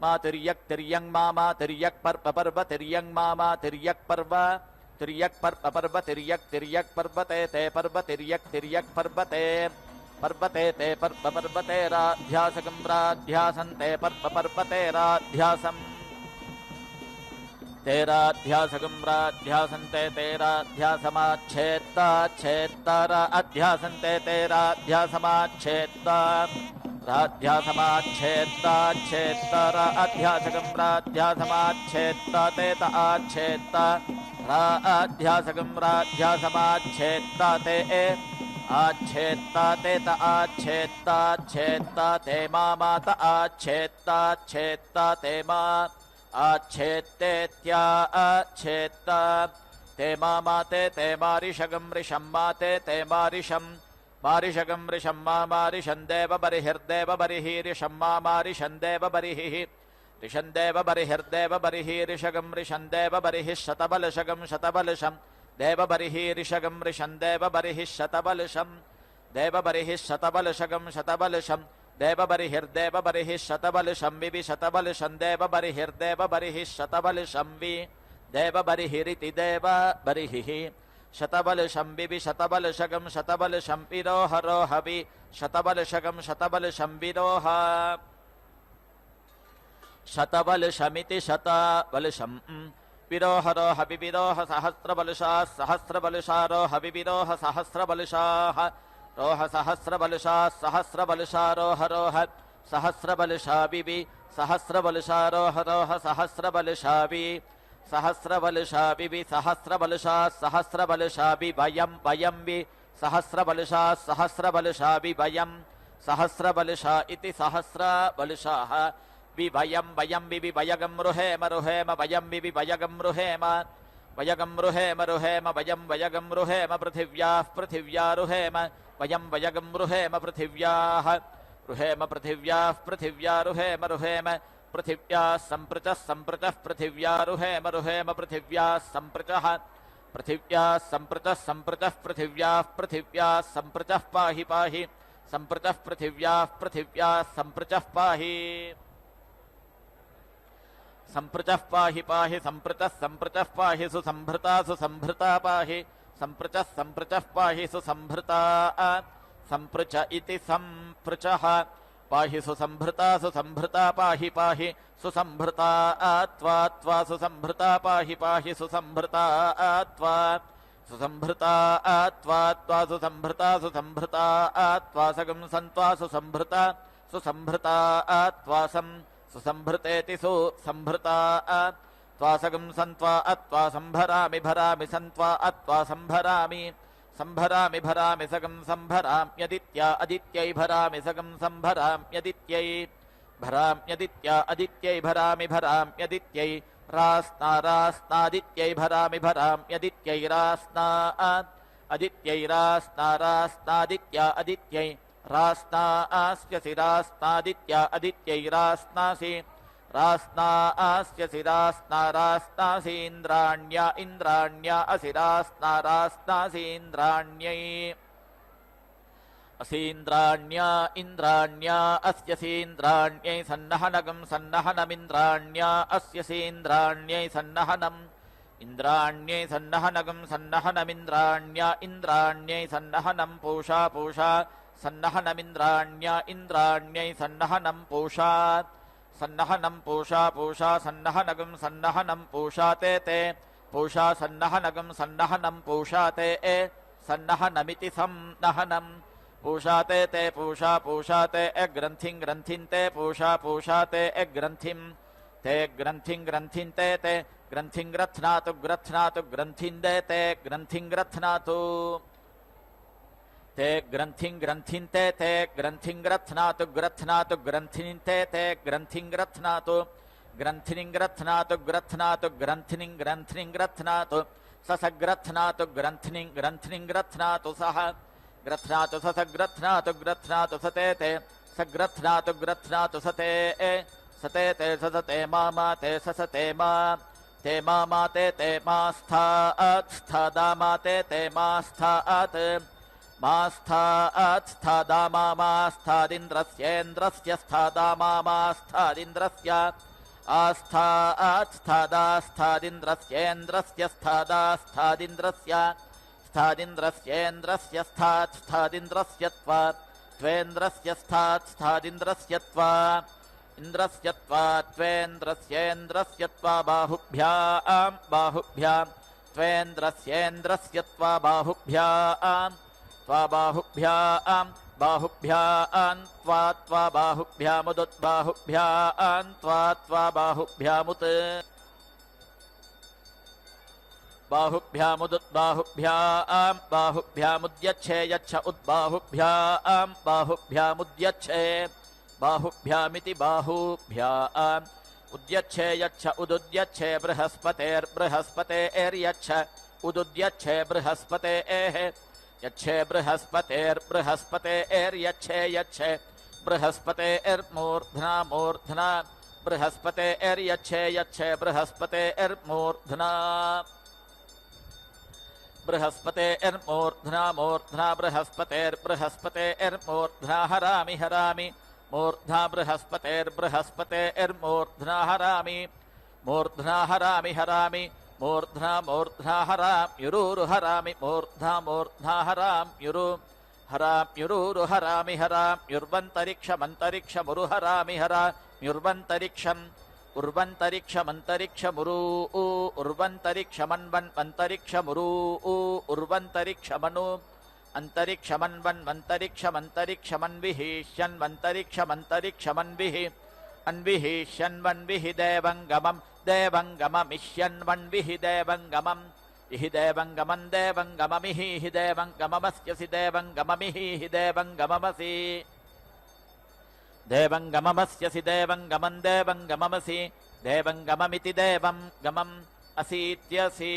मा तिर्यक् पर्व तिर्यङ् मा तिर्यक् पर्व तिर्यक् पर्वते ते पर्व तिर्यक् पर्वते ते पर्वते राध्यासकं राध्यासन्ते पर्वते राध्यासम् ते राध्यासकं राध्यासन्ते ते राध्यासमाच्छेत्ता राध्यासन्ते ते राध्यासमाच्छेत्ता राध्यासकं राध्यासमाच्छेत्ता ते त आच्छेत्ता राध्यासकं राध्यासमाच्छेत्ता ते आच्छेत्ता ते त आच्छेत्ता ते मात आच्छेत्ता ते मा आच्छेत्तेत्या आच्छेत्ता ते माते ते मारिषगं रिषं माते ते मारिषगं रिषं मारिषं देवबरिहिर्देवबरिहिरिषं मारिषं देवबरिहिः रिषं देवबरिहिर्देवबरिहिरिषगं रिषं देवबरिहिः शतबलशगं शतबलशं देवबरिहिरिषगं रिषं देवबरिहिः शतबलशं देवबरिः शतबलशगं शतबलशं देवबरिहिर्देवबरिः शतबलशं विवि शतबलशं देवबरिहिर्देवबरिः शतबलशं वि देवबरिहिरिति देवबरिः शतबलशं विवि शतबलशगं शतबलशं विरोहरोहवि शतबलशगं शतबलशं विरोह शतबलशमिति शतबलशं विरोहरोह विविरोह सहस्रबलशाः सहस्रबलशारोह विविरोह सहस्रबलशाः रोह सहस्रबलशाः सहस्रबलशारोह सहस्रबलशा विवि सहस्रबलशारोह रोह सहस्रबलशा वि सहस्रबलशा विवि सहस्रबलशाः सहस्रबलशा वयं वयं वि सहस्रबलशाः सहस्रबलशा वयं सहस्रबलशा इति सहस्रबलशाः विवयं वयं विवि वयगं रुहेम रुहेम वयं विवि वयगं रुहेम वयगं रुहेम रुहेम वयं वयगं रुहेम पृथिव्याः पृथिव्या रुहेम वयं वयगं रुहेम पृथिव्याः रुहेम पृथिव्याः पृथिव्या रुहेम रुहेम पृथिव्याः सम्पृचः सम्पृचः पृथिव्या रुहेम रुहेम पृथिव्याः सम्पृचः पृथिव्याः सम्पृचः सम्पृचः पृथिव्याः पृथिव्याः सम्पृचः पाहि पाहि सम्पृचः पृथिव्याः पृथिव्याः सम्पृचः पाहि सम्पृचः पाहि पाहि सम्पृचः सम्पृचः पाहि सुसम्भृता सुसम्भृता पाहि सम्पृचः सम्पृचः पाहि सुसम्भृता सम्पृच इति सम्पृचः पाहि सुसम्भृता सुसम्भृता पाहि पाहि सुसम्भृता त्वा त्वा सुसम्भृता पाहि पाहि सुसम्भृता त्वा सुसम्भृता त्वा त्वा सुसम्भृता सुसम्भृता त्वा सगं सन्त्वा सुसम्भृता सुसम्भृता त्वा सं सुसम्भृतेति सुसम्भृता त्वासगं सन्त्वा अत्वा सम्भरामि भरामि सन्त्वा अत्वा सम्भरामि सम्भरामि भरामि सगं सम्भराम्यदित्या अदित्यै भरामि सगं सम्भराम्यदित्यै भराम्यदित्या अदित्यै भरामि भराम्यदित्यै रास्ना रास्नादित्यै भरामि भराम्यदित्यै रास्ना अदित्यै रास्ना रास्नादित्या अदित्यै रास्ना आस्यसि रास्नादित्या अदित्यै रास्नासि रास्ना आस्यसि रास्ना रास्नासि इन्द्राण्या इन्द्राण्या असि रास्ना रास्नासि इन्द्राण्यै असीन्द्राण्या इन्द्राण्या अस्यसि इन्द्राण्यै सन्नहनगं सन्नहनमिन्द्राण्या अस्यसि इन्द्राण्यै सन्नहनम् इन्द्राण्यै सन्नहनगं सन्नहनमिन्द्राण्या इन्द्राण्यै सन्नहनं पूषा पूषा सन्नहनमिन्द्राण्या इन्द्राण्यै सन्नहनं पूषा सन्नहनं पूषा पूषा सन्नहनगं सन्नहनं पूषा ते ते पूषा सन्नहनगं सन्नहनं पूषा ते सन्नहनमिति सन्नहनं पूषा ते पूषा पूषा ते ग्रन्थिं ग्रन्थिं ते पूषा पूषा ते ग्रन्थिं ग्रन्थिं ते ग्रन्थिं ग्रथ्नातु ग्रथ्नातु ग्रन्थिं ते ग्रन्थिं ग्रथ्नातु ते ग्रन्थिं ग्रन्थिं ते ग्रन्थिं ग्रथ्नातु ग्रथ्नातु ग्रन्थिं ते ग्रन्थिं ग्रथ्नातु ग्रन्थिं ग्रथ्नातु ग्रथ्नातु ग्रन्थिं ग्रन्थिं ग्रथ्नातु ससग्रथ्नातु ग्रन्थिं ग्रन्थिं ग्रथ्नातु सः ग्रथ्नातु ससग्रथ्नातु ग्रथ्नातु सते सग्रथ्नातु ग्रथ्नातु सते ससते मा ते ससते मा ते मा स्था मा ते मा स्थात् मास्थात् स्थादा मा स्थादिन्द्रस्येन्द्रस्य स्थादा मा स्थादिन्द्रस्य आस्थात् स्थादा स्थादिन्द्रस्येन्द्रस्य स्थादा स्थादिन्द्रस्य स्थादिन्द्रस्येन्द्रस्य स्थात् स्थादिन्द्रस्य त्वेन्द्रस्य स्थात् स्थादिन्द्रस्य इन्द्रस्य त्वेन्द्रस्येन्द्रस्य बाहुभ्यां बाहुभ्यां त्वेन्द्रस्येन्द्रस्य बाहुभ्यां त्वाबाहुभ्यां बाहुभ्यां त्वा बाहुभ्यामुदुद्बाहुभ्यां त्वा बाहुभ्यामुत् बाहुभ्यामुदुद्बाहुभ्यां बाहुभ्यामुद्यच्छे यच्छ उद्बाहुभ्यां बाहुभ्यामुद्यच्छे बाहुभ्यामिति बाहुभ्यां उद्यच्छे यच्छ उदुद्यच्छे बृहस्पतेर्बृहस्पतेर्यच्छ उदुद्यच्छे बृहस्पतेः यच्छे बृहस्पतेर्बृहस्पतेर्यच्छे यच्छे बृहस्पतेर्मूर्ध्ना मूर्ध्ना बृहस्पतेर्यच्छे यच्छे बृहस्पतेर्मूर्ध्ना बृहस्पतेर्मूर्ध्ना मूर्ध्ना बृहस्पतेर्मूर्ध्ना हरामि हरामि मूर्ध्ना बृहस्पतेर्मूर्ध्ना हरामि मूर्ध्ना हरामि हरामि मूर्ध्ना मूर्ध्ना हराम्युरुरु हरामि मूर्ध्ना हराम्युरु हराम्युरुरु हरामि हराम्युर्वन्तरिक्षमन्तरिक्षमुरु हरामि हराम्युर्वन्तरिक्षम् उर्वन्तरिक्षमन्तरिक्षमुरु उर्वन्तरिक्षमन्वन्तरिक्षमुरु उर्वन्तरिक्षमनु अन्तरिक्षमन्वन्तरिक्षमन्तरिक्षमन्विः ष्यन्वन्तरिक्षमन्तरिक्षमन्विः अन्विः ष्यन्वन्विः देवङ्गमम् देवङ्गममिष्यन्वन्विः देवङ्गमम् इहि देवङ्गमम् देवङ्गममिहि हि देवङ्गममस्यसि देवङ्गममिहि देवङ्गममसि देवङ्गममस्यसि देवङ्गमम् देवङ्गममसि देवङ्गममिति देवं गमम् असीत्यसि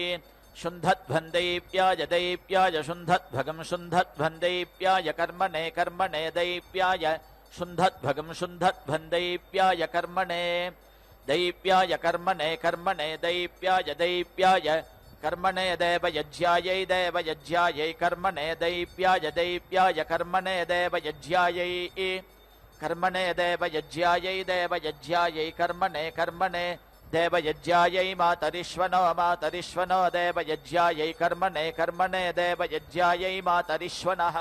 शुन्धध्वन्दैव्याय दैव्याय शुन्धध्वगम् शुन्धध्वन्दैव्याय कर्मणे कर्मणे दैव्याय शुन्धध्वगम् शुन्धध्वन्दैव्याय कर्मणे दैव्याय कर्मणे कर्मणे दैव्याय दैव्याय कर्मणे देवयज्ञायै देवयज्ञायै कर्मणे दैव्याय दैव्याय कर्मणे देवयज्ञायै कर्मणे देवयज्ञायै देवयज्ञायै कर्मणे कर्मणे देवयज्ञायै मातरिश्वनो मातरिश्वनो देवयज्ञायै कर्मणे कर्मणे देवयज्ञायै मातरिश्वनः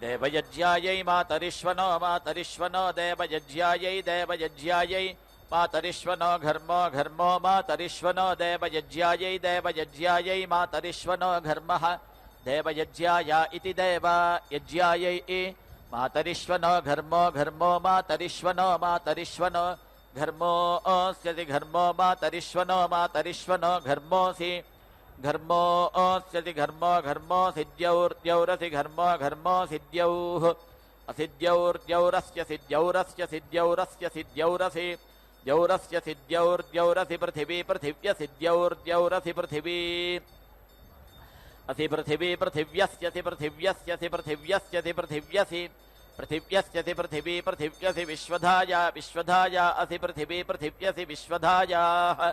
देवयज्ञायै मातरिश्वनो मातरिश्वनो देवयज्ञायै देवयज्ञायै मातरिश्वनो घर्मो घर्मो मातरिश्वनो देवयज्ञायै देवयज्ञायै मातरिश्वनो घर्मः देवयज्ञाय इति देव यज्ञायै मातरिश्वनो घर्मो घर्मो मातरिश्वनो मातरिश्वनो घर्मोऽस्यति घर्मो मातरिश्वनो मातरिश्वनो घर्मोऽसि घर्मोऽस्यति घर्मो घर्मोऽसिद्यौर्द्यौरसि घर्मो घर्मोऽसिद्यौः असिद्यौर्द्यौरस्य सिद्यौरस्य सिद्यौरस्य सिद्यौरसि द्यौरस्य सिद्यौर्द्यौरसि पृथिवी पृथिव्यसिद्यौर्द्यौरसि पृथिवी असि पृथिवी पृथिव्यस्यसि पृथिव्यस्यसि पृथिव्यस्यसि पृथिव्यसि पृथिव्यस्यसि पृथिवी पृथिव्यसि विश्वधाया विश्वधाया असि पृथिवी पृथिव्यसि विश्वधायाः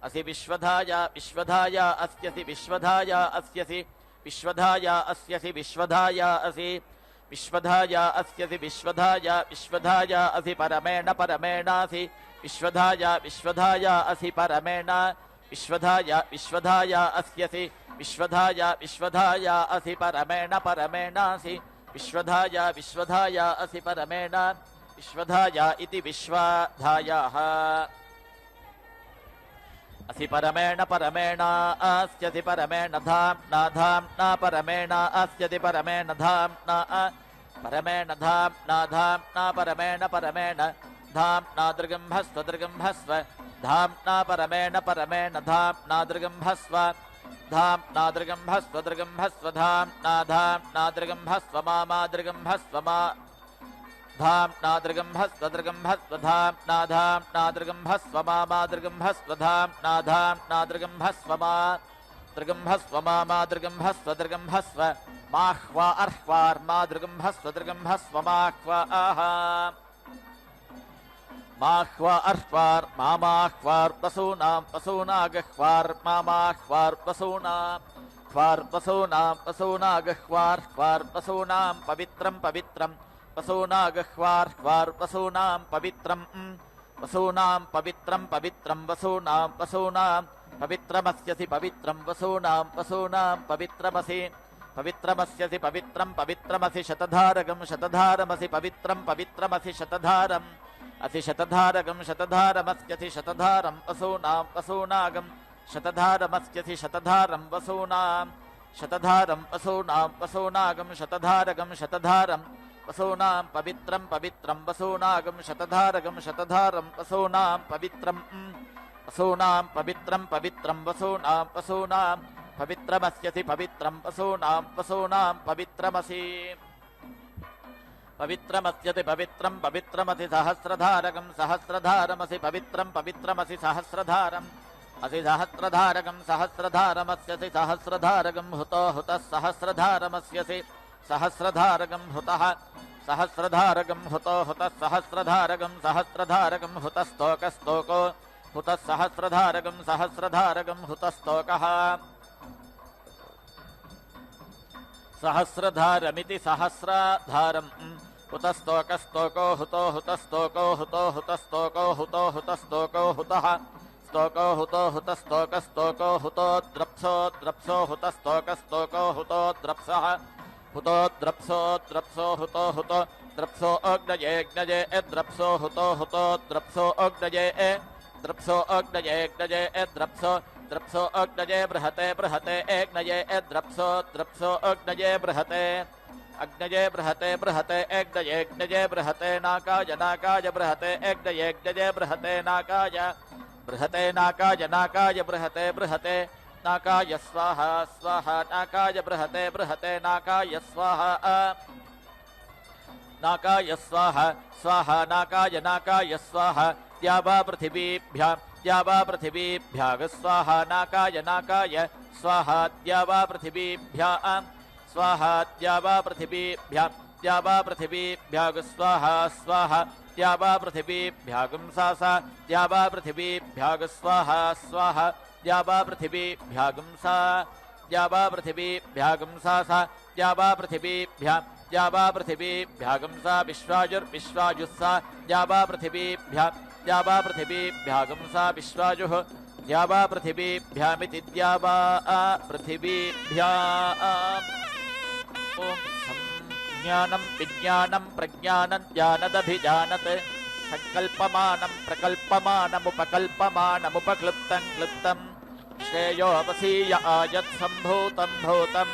असि विश्वधाया विश्वधाया अस्यसि विश्वधाया अस्यसि विश्वधाया अस्यसि विश्वधाया असि विश्वधाया अस्यसि विश्वधाया विश्वधाया असि परमेण परमेणासि विश्वधाया विश्वधाया असि परमेण विश्वधाया विश्वधाया अस्यसि विश्वधाया विश्वधाया असि परमेण परमेणासि विश्वधाया विश्वधाया असि परमेण विश्वधाया इति विश्वधायाः असि परमेण परमेण अस्यति परमेण धाम्ना धाम्ना परमेण अस्यति परमेण धाम्ना परमेण धाम्ना धाम्ना परमेण परमेण धाम्ना दृगम्भस्व दृगम्भस्व धाम्ना परमेण परमेण धाम्ना दृगम्भस्व धाम्ना दृगम्भस्व दृगम्भस्व धाम्ना धाम्ना दृगम्भस्व मा दृगम्भस्व मा धाम्ना दृगम्भस्व दृगम्भस्व धाम्ना धाम्ना दृगम्भस्व मा दृगम्भस्व धाम्ना धाम्ना दृगम्भस्व मा दृगम्भस्व दृगम्भस्व माह्वा अर्ह्वार्मा दृगम्भस्व दृगम्भस्व माह्वा आहा माह्वा अर्ह्वार् मामाह्वार् पशूनां पशूनागह्वार् मामाह्वार् पशूनां ह्वार् पशूनां पशूनागह्वार् ह्वार् पशूनां पवित्रं पवित्रं पशूनागह्वार् ह्वार् पशूनां पवित्रं पशूनां पवित्रं पवित्रं वसूनां पशूनां पवित्रमस्यसि पवित्रं वसूनां पशूनां पवित्रमसि पवित्रमस्यसि पवित्रं पवित्रमसि शतधारकं शतधारमसि पवित्रं पवित्रमसि शतधारम् असि शतधारकं शतधारमस्यसि शतधारं पशूनां पशूनागं शतधारमस्यसि शतधारं वसूनां शतधारं पशूनां पशूनागं शतधारकं शतधारं पशूनां पवित्रं पवित्रं वसूनागं शतधारकं शतधारं पशूनां पवित्रं पशूनां पवित्रं पवित्रं वसूनां पशूनां पवित्रमस्यसि पवित्रं पशूनां पशूनां पवित्रमसि पवित्रमस्यति पवित्रं पवित्रमसि सहस्रधारकं सहस्रधारमसि पवित्रं पवित्रमसि सहस्रधारम् असि सहस्रधारकं सहस्रधारमस्यसि सहस्रधारकं हुतो हुतः सहस्रधारमस्यसि सहस्रधारकं हुतः सहस्रधारकं हुतो हुतः सहस्रधारकं सहस्रधारकं हुतस्तोकस्तोको हुतः सहस्रधारकं सहस्रधारकं हुतस्तोकः सहस्रधारमिति सहस्रधारम् हुतस्तोकस्तोको हुतो हुतस्तोको हुतो हुतस्तोको हुतो हुतस्तोको हुतः स्तोको हुतो हुतस्तोकस्तोको हुतो द्रप्सो द्रप्सो हुतस्तोकस्तोको हुतो द्रप्सः हुतो द्रप्सो द्रप्सो हुतो हुतो द्रप्सो अग्नये अग्नये द्रप्सो हुतो हुतो द्रप्सो अग्नये द्रप्सो अग्नये अग्नये द्रप्सो द्रप्सो अग्नये बृहते बृहते अग्नये द्रप्सो द्रप्सो अग्नये बृहते अग्नये बृहते बृहते अग्नये अग्नये बृहते नाकाय नाकाय बृहते अग्नये अग्नये बृहते नाकाय नाकाय बृहते बृहते नाकाय स्वाहा स्वाहा नाकाय बृहते बृहते नाकाय स्वाहा नाकाय स्वाहा स्वाहा नाकाय स्वाहा द्यावा पृथिवीभ्याग स्वाहा नाकाय स्वाहा द्यावा पृथिवीभ्यां स्वाहा द्यावा पृथिवीभ्याग स्वाहा स्वाहा द्यावा पृथिवीभ्यागं सा द्यावा पृथिवीभ्याग स्वाहा स्वाहा द्यावा पृथिवीभ्यागं सा द्यावा पृथिवीभ्यागं सा द्यावा पृथिवीभ्यागं सा विश्वाजुस्सा द्यावा पृथिवीभ्यागं सा विश्वाजुः द्यावा पृथिवीभ्यामिति द्यावा पृथिवीभ्याम् ॐ ज्ञानं विज्ञानं प्रज्ञानं ज्ञानदभिजानत् संकल्पमानं प्रकल्पमानमुपकल्पमानमुपक्लुप्तं क्लुप्तं श्रेयोऽवसीय आयत्सम्भूतं भूतं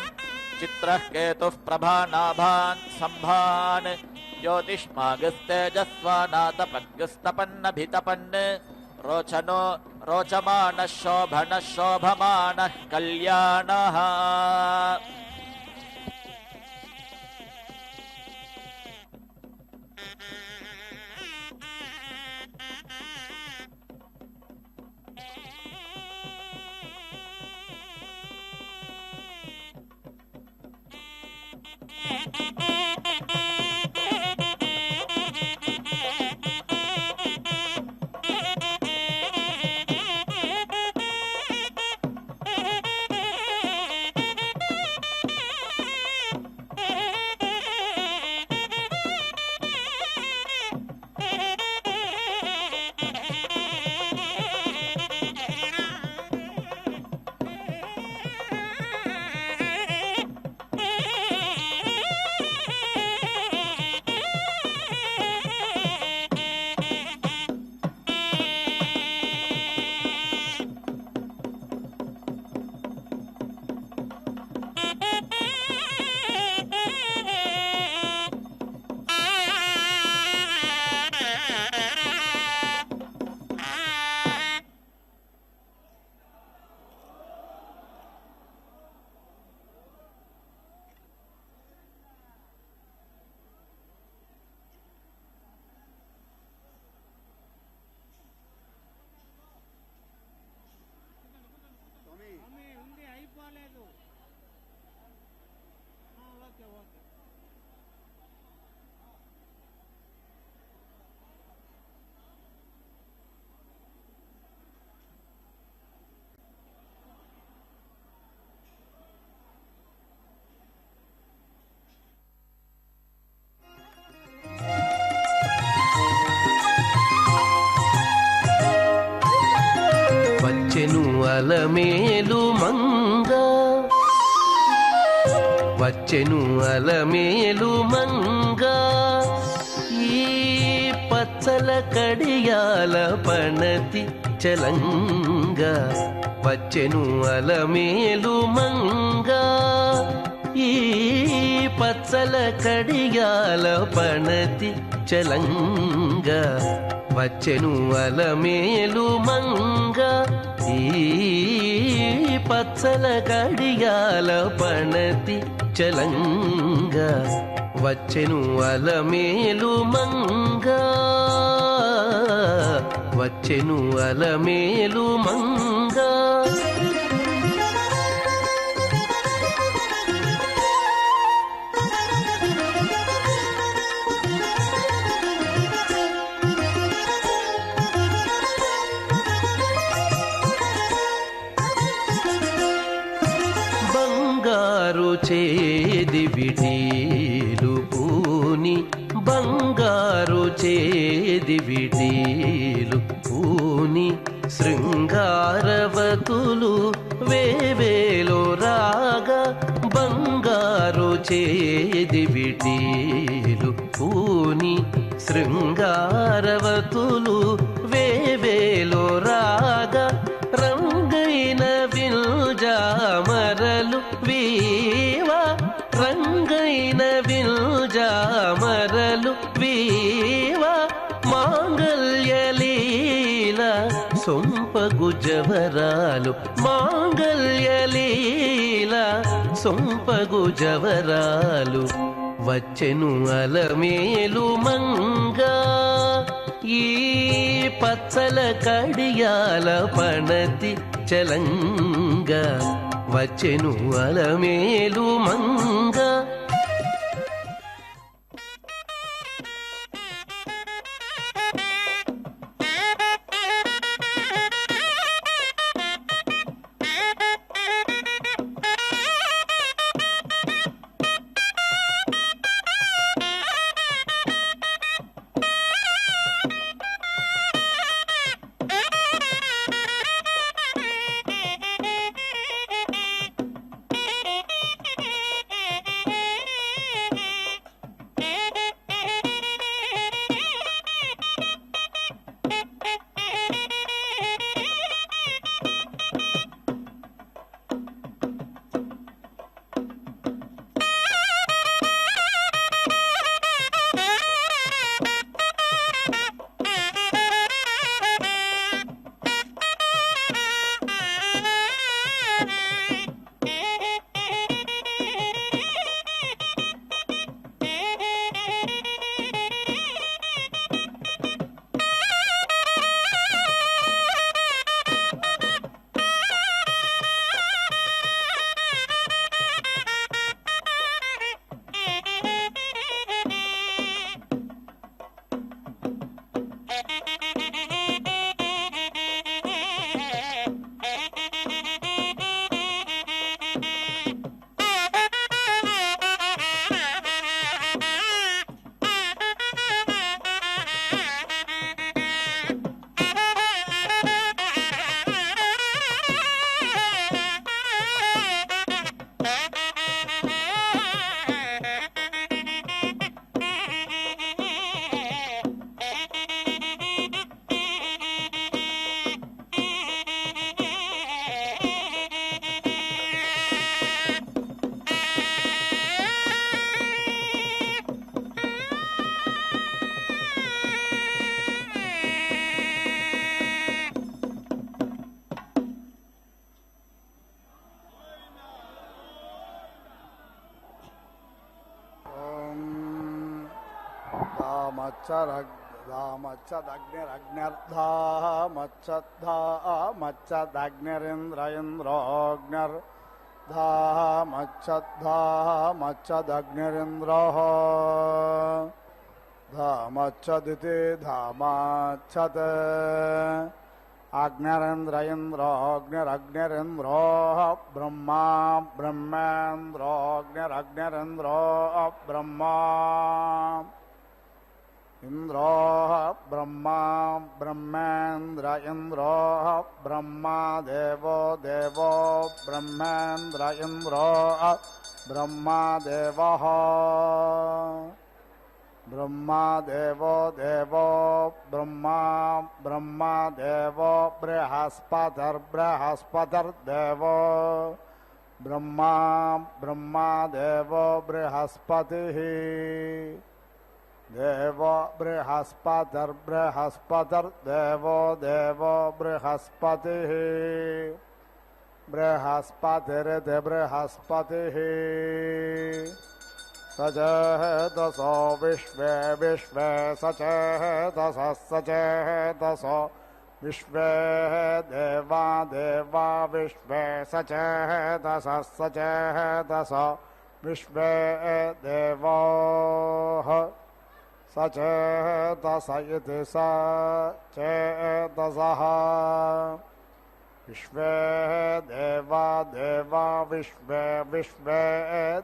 चित्रः केतुः प्रभानाभान् सम्भान् ज्योतिष्मागस्तेजस्वानातपग्स्तपन्नभितपन् रोचनो रोचमानः शोभनः शोभमानः कल्याणः అలమేలు మంగ వచ్చెను అలమేలు మంగ ఈ పచ్చల కడియాల పణతి చలంగ వచ్చెను అలమేలు మంగ ఈ పచ్చల కడియాల పణతి చలంగ వచ్చెను అలమేలు మంగ ఈ పచ్చల కడియాల పణతి చలంగ వచ్చెను అలమేలు మంగ వచ్చెను అలమేలు మంగ విటీలు పూని బంగారు చేది విటీలు పూని శృంగారవతులు వేవేలో రాగా బంగారు చేది విటీలు పూని శృంగారవతులు వేవేలో రాగా రంగైన విల్జామరలు వీవా రంగైన విల్జామరలు వీవా మాంగల్యలీల సొంపగు జవరాలు మాంగల్యలీల సొంపగు జవరాలు వచ్చెను అలమేలు మంగా ఈ పచ్చల కడియాల పణతి చలంగా వచ్చెను అలమేలు మంగా धामच्छद्धामच्छदग्निरिन्द्रः धामच्छदिति धामाच्छत् अग्निरिन्द्र इन्द्रोऽग्निरग्निरिन्द्रो ब्रह्मा ब्रह्मेन्द्रोऽग्निरग्निरिन्द्रो ब्रह्मा इंद्रो ब्रह्मा ब्रह्मेन्द्र इंद्रो ब्रह्मा देवो देवो ब्रह्मेन्द्र इंद्रो ब्रह्मा देवः ब्रह्मा देवो देवो ब्रह्मा ब्रह्मा देवो बृहस्पतिर्बृहस्पतिर्देवो ब्रह्मा ब्रह्मा देवो बृहस्पतिः देवो बृहस्पतिर्बृहस्पतिर्देवो देवो बृहस्पतिः बृहस्पतिरिति बृहस्पतिः सचेतसो विश्वे विश्वे सचेतसः सचेतसो विश्वे देवा देवा विश्वे सचेतसः सचेतसो विश्वे देवाः सचेतस इति सचेतसः विश्वे देवा देवा विश्वे विश्वे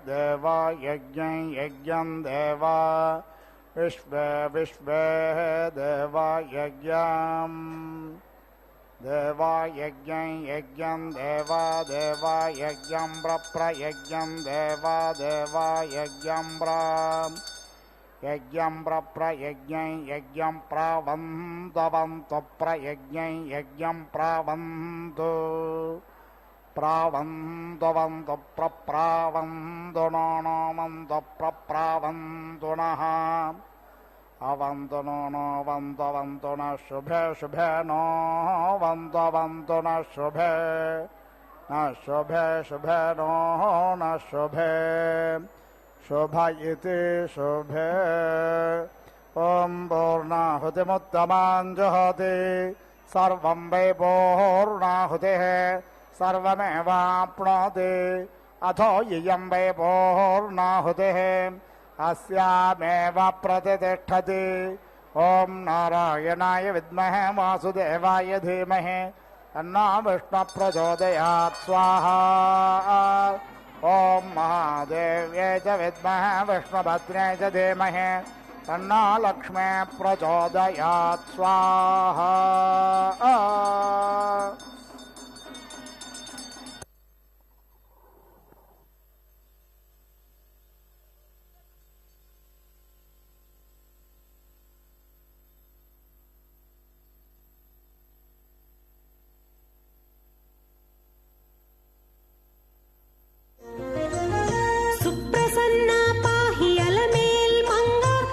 देवा यज्ञं यज्ञं देवा विश्वे विश्वे देवा यज्ञं देवा यज्ञं यज्ञं देवा देवा यज्ञं प्रयज्ञं देवा देवा यज्ञं यज्ञं प्रयज्ञं यज्ञं प्रावन्तवन्तु प्रयज्ञं यज्ञं प्रावन्तु प्रावन्तवन्तु प्रप्रावन्तु नोमन्तु प्रप्रावन्तु नः अवन्तु नो वन्तवन्तु न शुभे शुभे नो वन्तवन्तु न शुभे शुभे नो न शुभे शुभ इति शुभे ॐ पूर्णाहुतिमुत्तमां जुहोति सर्वं वै पूर्णाहुतिः सर्वमेवाप्नोति अथो इयं वै पूर्णाहुतिः अस्यामेव प्रतिष्ठति ॐ नारायणाय विद्महे वासुदेवाय धीमहि तन्नो विष्णुः प्रचोदयात् स्वाहा ॐ महादेव्यै च विद्महे विष्णुभद्रै च धीमहि तन्नो लक्ष्मी प्रचोदयात् स्वाहा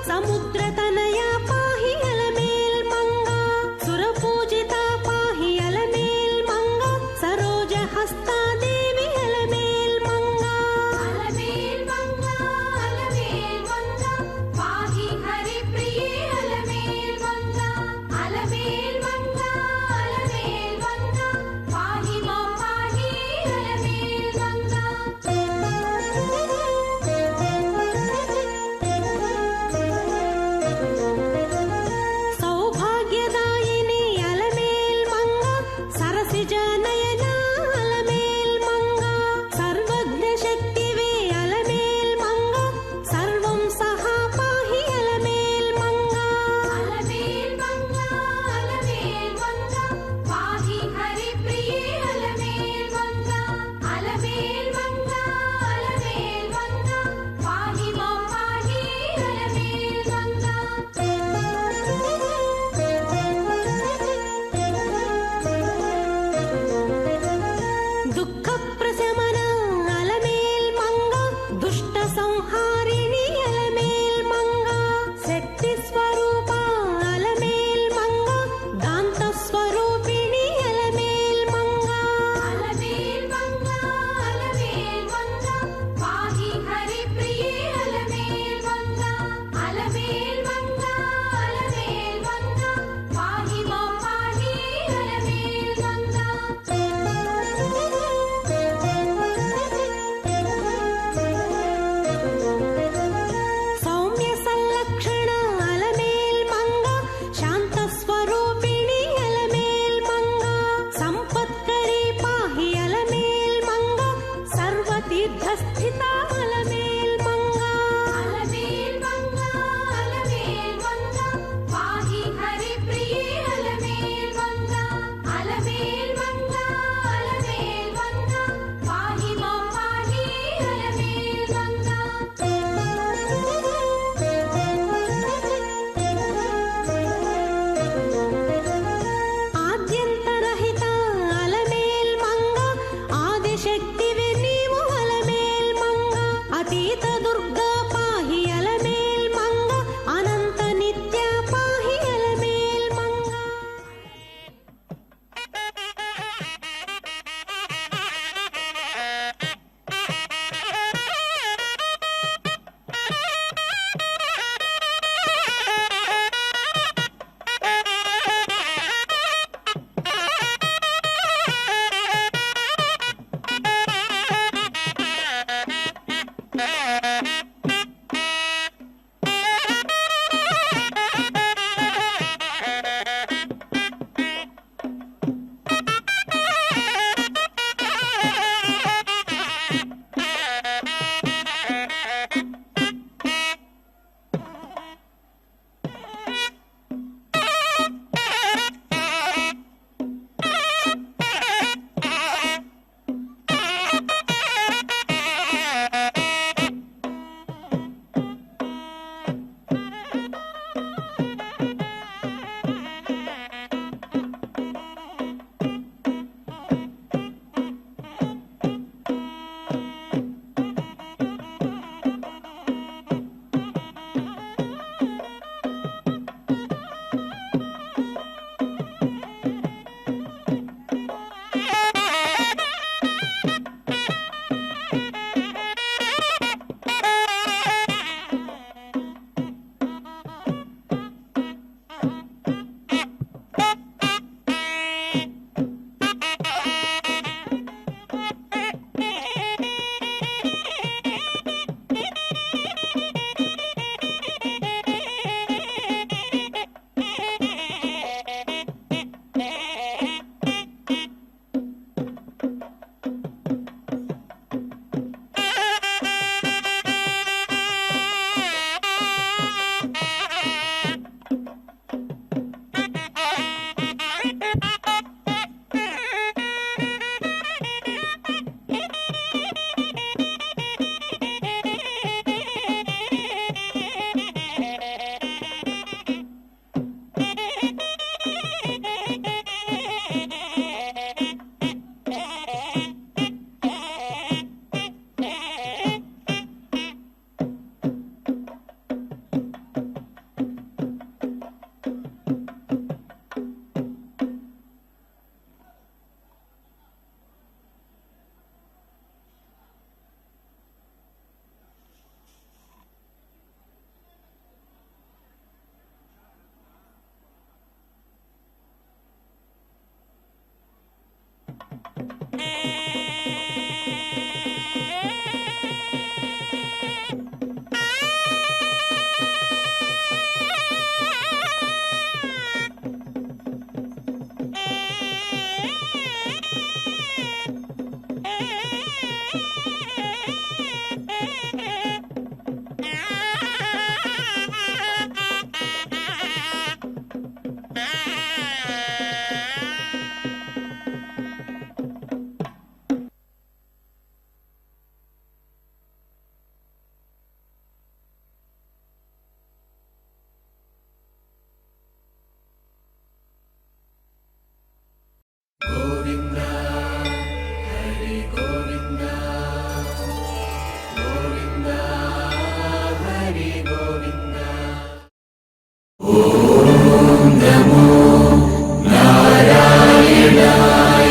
समुद्रतनया पाहि अलमेल् मंगा सुरपूजिता पाहि अलमेल्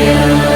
जय